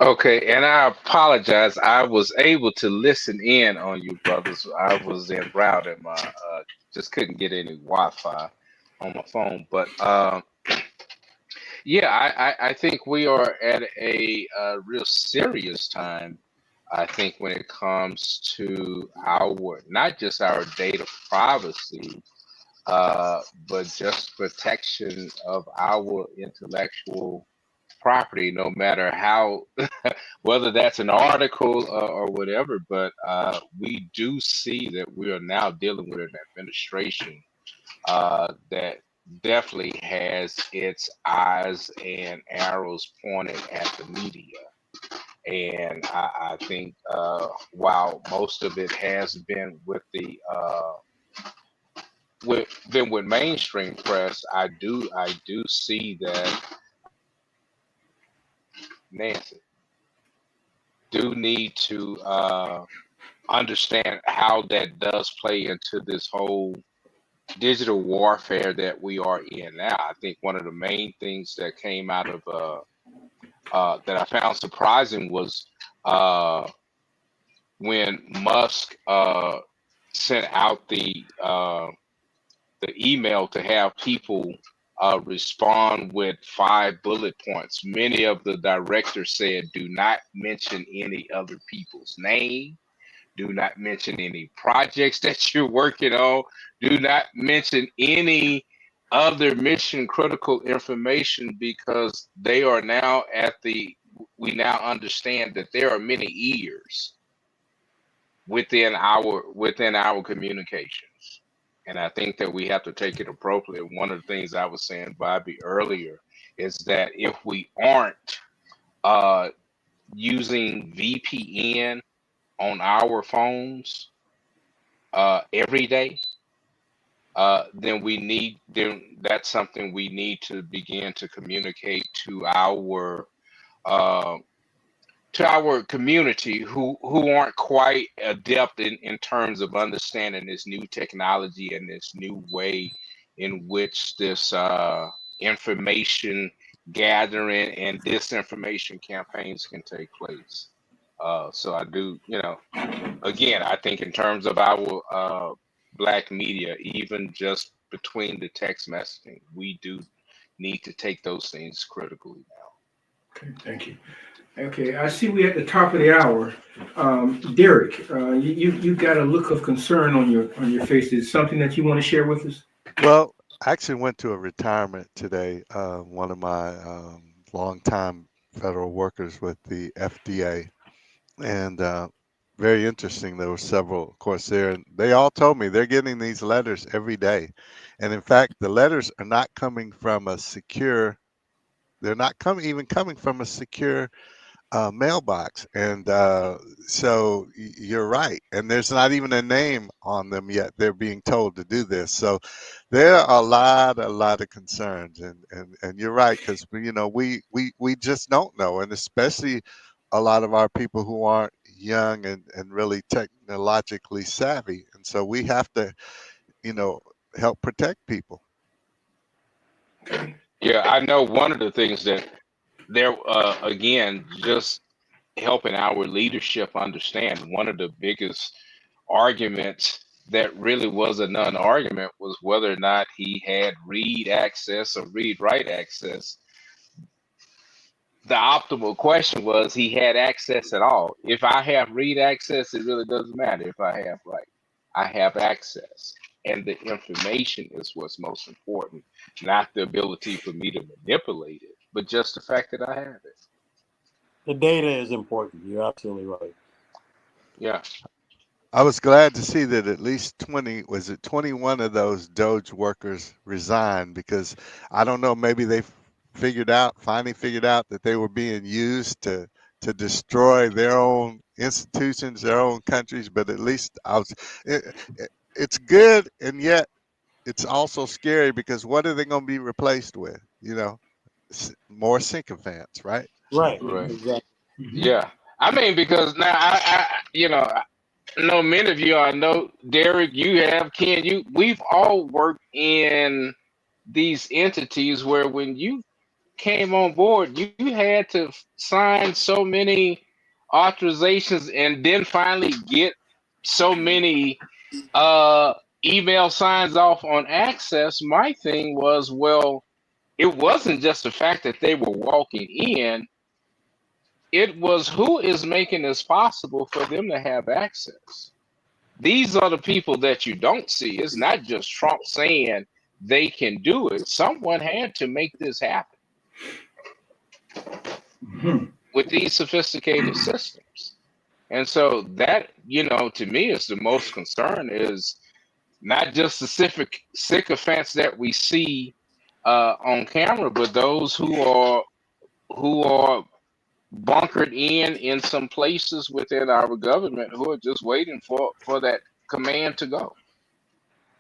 Okay, and I apologize. I was able to listen in on you, brothers. I was en route and my just couldn't get any Wi-Fi on my phone. But yeah, I think we are at a real serious time. I think when it comes to not just our data privacy, but just protection of our intellectual property, no matter how, whether that's an article or whatever. But we do see that we are now dealing with an administration that definitely has its eyes and arrows pointed at the media. And I think while most of it has been with the with mainstream press, I do see that Nancy do need to understand how that does play into this whole digital warfare that we are in now. I think one of the main things that came out of that I found surprising was when Musk sent out the email to have people respond with 5 bullet points. Many of the directors said, do not mention any other people's name. Do not mention any projects that you're working on. Do not mention any other mission critical information, because they are now we now understand that there are many ears within our communications. And I think that we have to take it appropriately. One of the things I was saying, Bobby, earlier is that if we aren't using VPN on our phones every day, then that's something we need to begin to communicate to our community who aren't quite adept in terms of understanding this new technology and this new way in which this information gathering and disinformation campaigns can take place. So I do, again, I think in terms of our Black media, even just between the text messaging, we do need to take those things critically now. Okay, thank you. Okay, I see we're at the top of the hour. Deric, you got a look of concern on your face. Is something that you want to share with us? Well, I actually went to a retirement today. One of my longtime federal workers with the FDA, and very interesting. There were several, of course, there. They all told me they're getting these letters every day, and in fact, the letters are not coming from a secure. They're not even coming from a secure mailbox. And so you're right. And there's not even a name on them yet. They're being told to do this. So there are a lot of concerns. And you're right, because we just don't know. And especially a lot of our people who aren't young and really technologically savvy. And so we have to, help protect people. Yeah, I know one of the things that there, again, just helping our leadership understand, one of the biggest arguments that really was a non-argument was whether or not he had read access or read-write access. The optimal question was he had access at all. If I have read access, it really doesn't matter if I have write. I have access. And the information is what's most important, not the ability for me to manipulate it, but just the fact that I have it. The data is important. You're absolutely right. Yeah. I was glad to see that at least 21 of those Doge workers resigned, because I don't know, maybe they finally figured out that they were being used to destroy their own institutions, their own countries. But at least it's good, and yet it's also scary, because what are they going to be replaced with? More sycophants, right? Right. Exactly. Yeah. I mean, because now I know many of you, I know Deric, you have, Ken, we've all worked in these entities where when you came on board, you had to sign so many authorizations and then finally get so many email signs off on access. My thing was, well, it wasn't just the fact that they were walking in. It was who is making this possible for them to have access. These are the people that you don't see. It's not just Trump saying they can do it. Someone had to make this happen with these sophisticated systems. And so that, to me, is the most concern, is not just the sycophants that we see on camera, but those who are bunkered in some places within our government who are just waiting for that command to go.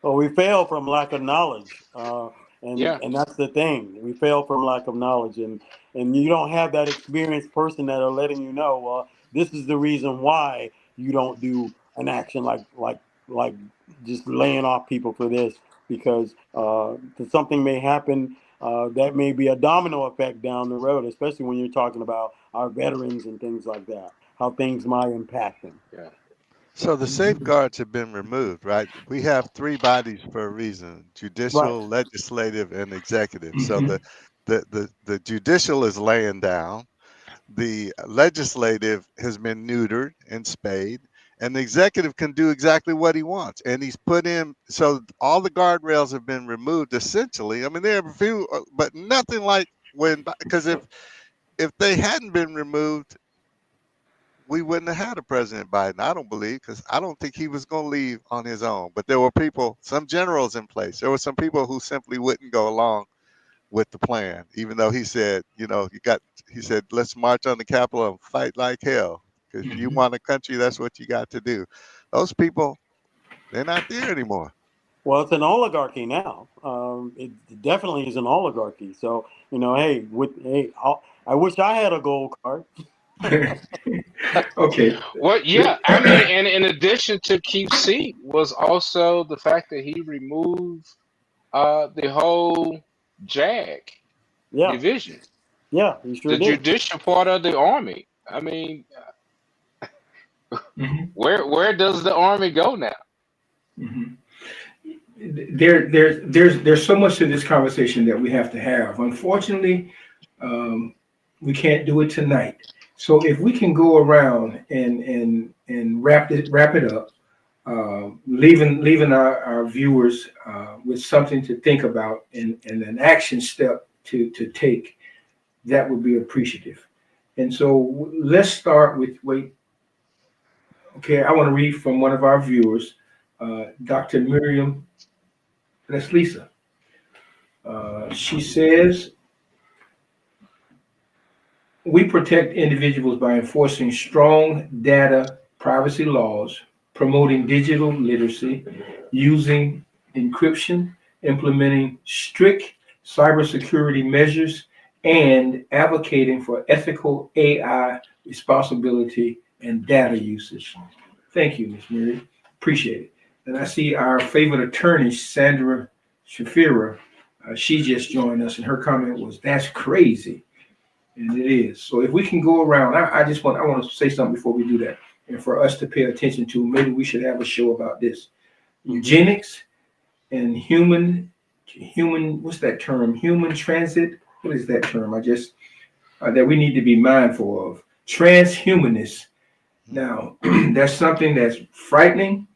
Well, we fail from lack of knowledge, and that's the thing. We fail from lack of knowledge, and you don't have that experienced person that are letting you know, well, this is the reason why you don't do an action like just laying off people for this, because something may happen that may be a domino effect down the road, especially when you're talking about our veterans and things like that, how things might impact them. Yeah. So the safeguards have been removed, right? We have three bodies for a reason: judicial, Right. legislative, and executive. So the judicial is laying down, the legislative has been neutered and spayed, and the executive can do exactly what he wants. And he's put in, so all the guardrails have been removed essentially. I mean, there are a few, but nothing like when, because if they hadn't been removed, we wouldn't have had a President Biden, I don't believe, because I don't think he was going to leave on his own. But there were people, some generals in place. There were some people who simply wouldn't go along with the plan, even though he said, he said, let's march on the Capitol and fight like hell. Because if you want a country, that's what you got to do. Those people, they're not there anymore. Well, it's an oligarchy now. It definitely is an oligarchy. So, hey, I wish I had a gold card. Okay. Well, yeah. I mean, and in addition to keep seat was also the fact that he removed the whole JAG division. Yeah, he sure the did. judicial part of the Army. I mean, where does the Army go now? There's so much to this conversation that we have to have. Unfortunately, we can't do it tonight. So if we can go around and wrap it up, leaving our viewers with something to think about and an action step to take, that would be appreciative. And so let's start with okay, I want to read from one of our viewers, Dr. Miriam. That's Lisa. She says, we protect individuals by enforcing strong data privacy laws, promoting digital literacy, using encryption, implementing strict cybersecurity measures, and advocating for ethical AI responsibility and data usage. Thank you, Ms. Mary. Appreciate it. And I see our favorite attorney, Sandra Shafira, she just joined us, and her comment was, that's crazy. And it is. So if we can go around, I want to say something before we do that. And for us to pay attention to, maybe we should have a show about this. Eugenics and human, what's that term? Human transit. What is that term? That we need to be mindful of. Transhumanists. Now, that's something that's frightening,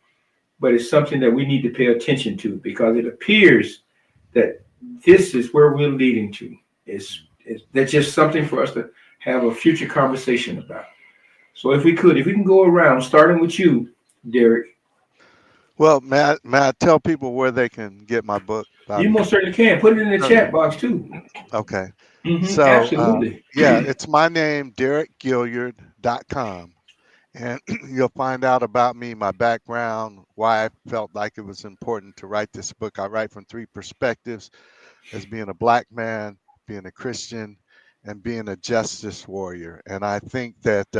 but it's something that we need to pay attention to, because it appears that this is where we're leading to. That's just something for us to have a future conversation about. So if we can go around, starting with you, Deric. Well, may I tell people where they can get my book? You most certainly can. Put it in the chat box too. Okay. So absolutely. It's my name, DericGilliard.com. And you'll find out about me, my background, why I felt like it was important to write this book. I write from three perspectives: as being a Black man, being a Christian, and being a justice warrior. And I think that,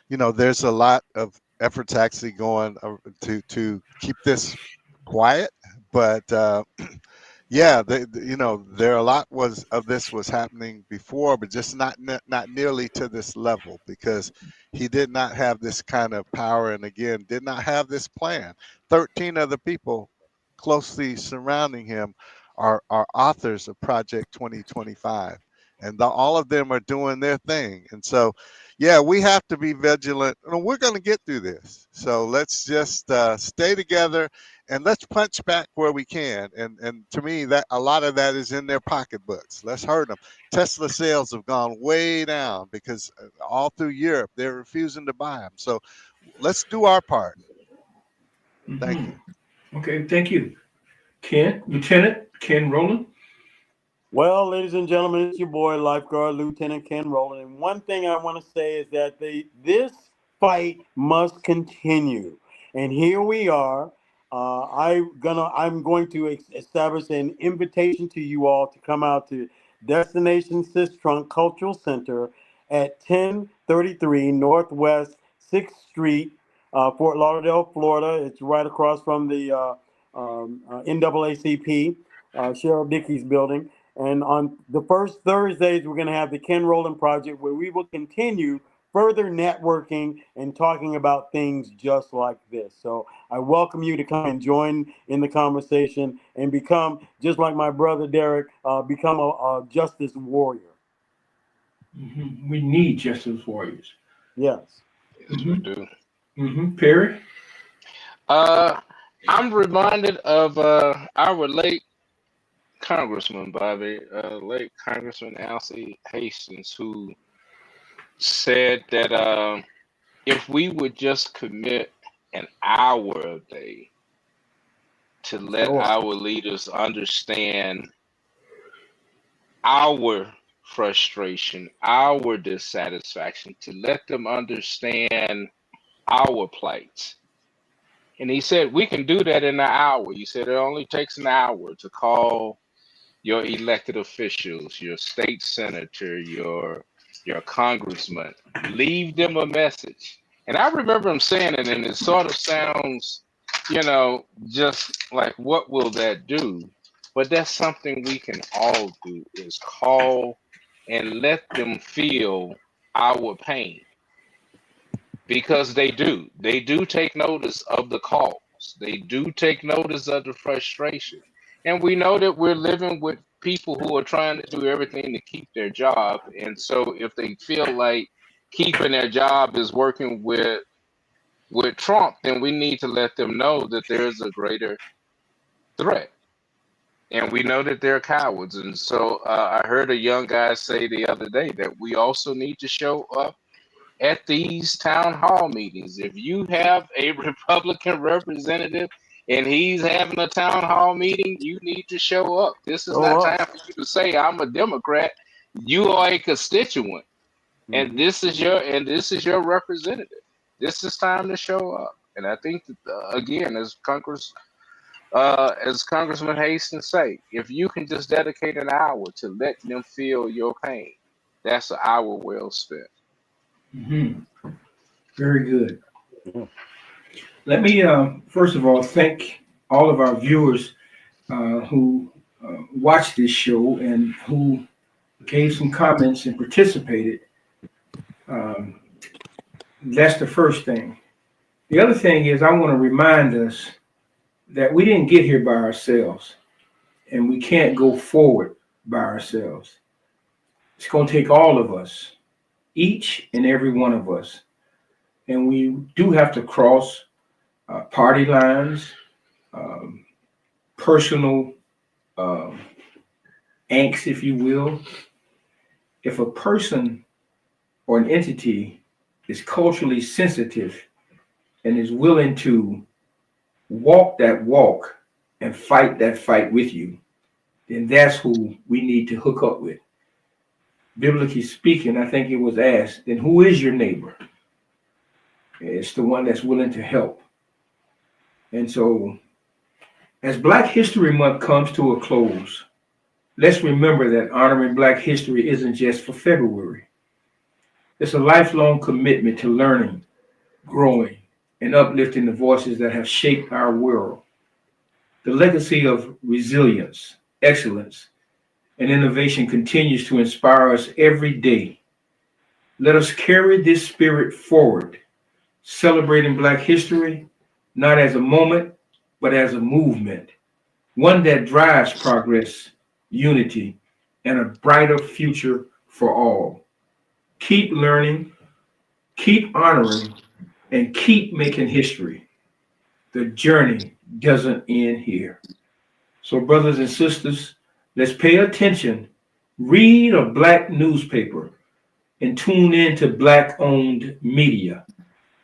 there's a lot of efforts actually going to keep this quiet, but there a lot of this was happening before, but just not nearly to this level, because he did not have this kind of power, and again, did not have this plan. 13 other people closely surrounding him are authors of Project 2025, and all of them are doing their thing. And so, we have to be vigilant, and we're going to get through this. So let's just stay together, and let's punch back where we can. And to me, that a lot of that is in their pocketbooks. Let's hurt them. Tesla sales have gone way down because all through Europe, they're refusing to buy them. So let's do our part. Thank you. Okay, thank you. Lieutenant Ken Roland. Well, ladies and gentlemen, it's your boy, Lifeguard Lieutenant Ken Roland. And one thing I want to say is that this fight must continue. And here we are. I'm going to establish an invitation to you all to come out to Destination Sistrunk Cultural Center at 1033 Northwest 6th Street, Fort Lauderdale, Florida. It's right across from the NAACP, Cheryl Dickey's building. And on the first Thursdays, we're going to have the Ken Roland Project, where we will continue further networking and talking about things just like this. So I welcome you to come and join in the conversation and become, just like my brother Deric, become a justice warrior. Mm-hmm. We need justice warriors. Yes. Yes, we do. Mm-hmm. Perry? I'm reminded of our late Congressman Bobby, late Congressman Alcee Hastings, who said that if we would just commit an hour a day to let our leaders understand our frustration, our dissatisfaction, to let them understand our plights. And he said, we can do that in an hour. He said, it only takes an hour to call your elected officials, your state senator, your congressman, leave them a message. And I remember him saying it, and it sort of sounds, just like, what will that do? But that's something we can all do, is call and let them feel our pain. Because they do take notice of the calls. They do take notice of the frustration. And we know that we're living with people who are trying to do everything to keep their job. And so if they feel like keeping their job is working with Trump, then we need to let them know that there is a greater threat. And we know that they're cowards. And so I heard a young guy say the other day that we also need to show up at these town hall meetings. If you have a Republican representative and he's having a town hall meeting, you need to show up. This is not time for you to say, I'm a Democrat. You are a constituent. And this is your representative. This is time to show up. And I think that, again, as Congressman Hastings say, if you can just dedicate an hour to let them feel your pain, that's an hour well spent. Mm-hmm. Very good. Let me, first of all, thank all of our viewers who watched this show and who gave some comments and participated. That's the first thing. The other thing is, I want to remind us that we didn't get here by ourselves, and we can't go forward by ourselves. It's going to take all of us, each and every one of us. And we do have to cross party lines, personal angst, if you will. If a person or an entity is culturally sensitive and is willing to walk that walk and fight that fight with you, then that's who we need to hook up with. Biblically speaking, I think it was asked, then who is your neighbor? It's the one that's willing to help. And so, as Black History Month comes to a close, let's remember that honoring Black history isn't just for February. It's a lifelong commitment to learning, growing, and uplifting the voices that have shaped our world. The legacy of resilience, excellence, and innovation continues to inspire us every day. Let us carry this spirit forward, celebrating Black history, not as a moment, but as a movement, one that drives progress, unity, and a brighter future for all. Keep learning, keep honoring, and keep making history. The journey doesn't end here. So, brothers and sisters, let's pay attention, read a Black newspaper, and tune in to Black-owned media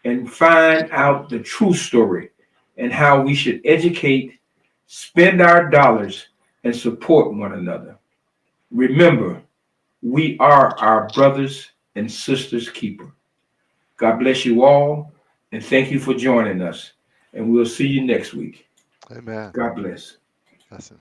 and find out the true story and how we should educate, spend our dollars, and support one another. remember, we are our brothers and sisters' keeper. God bless you all, and thank you for joining us. And we'll see you next week. Amen. God bless. That's it.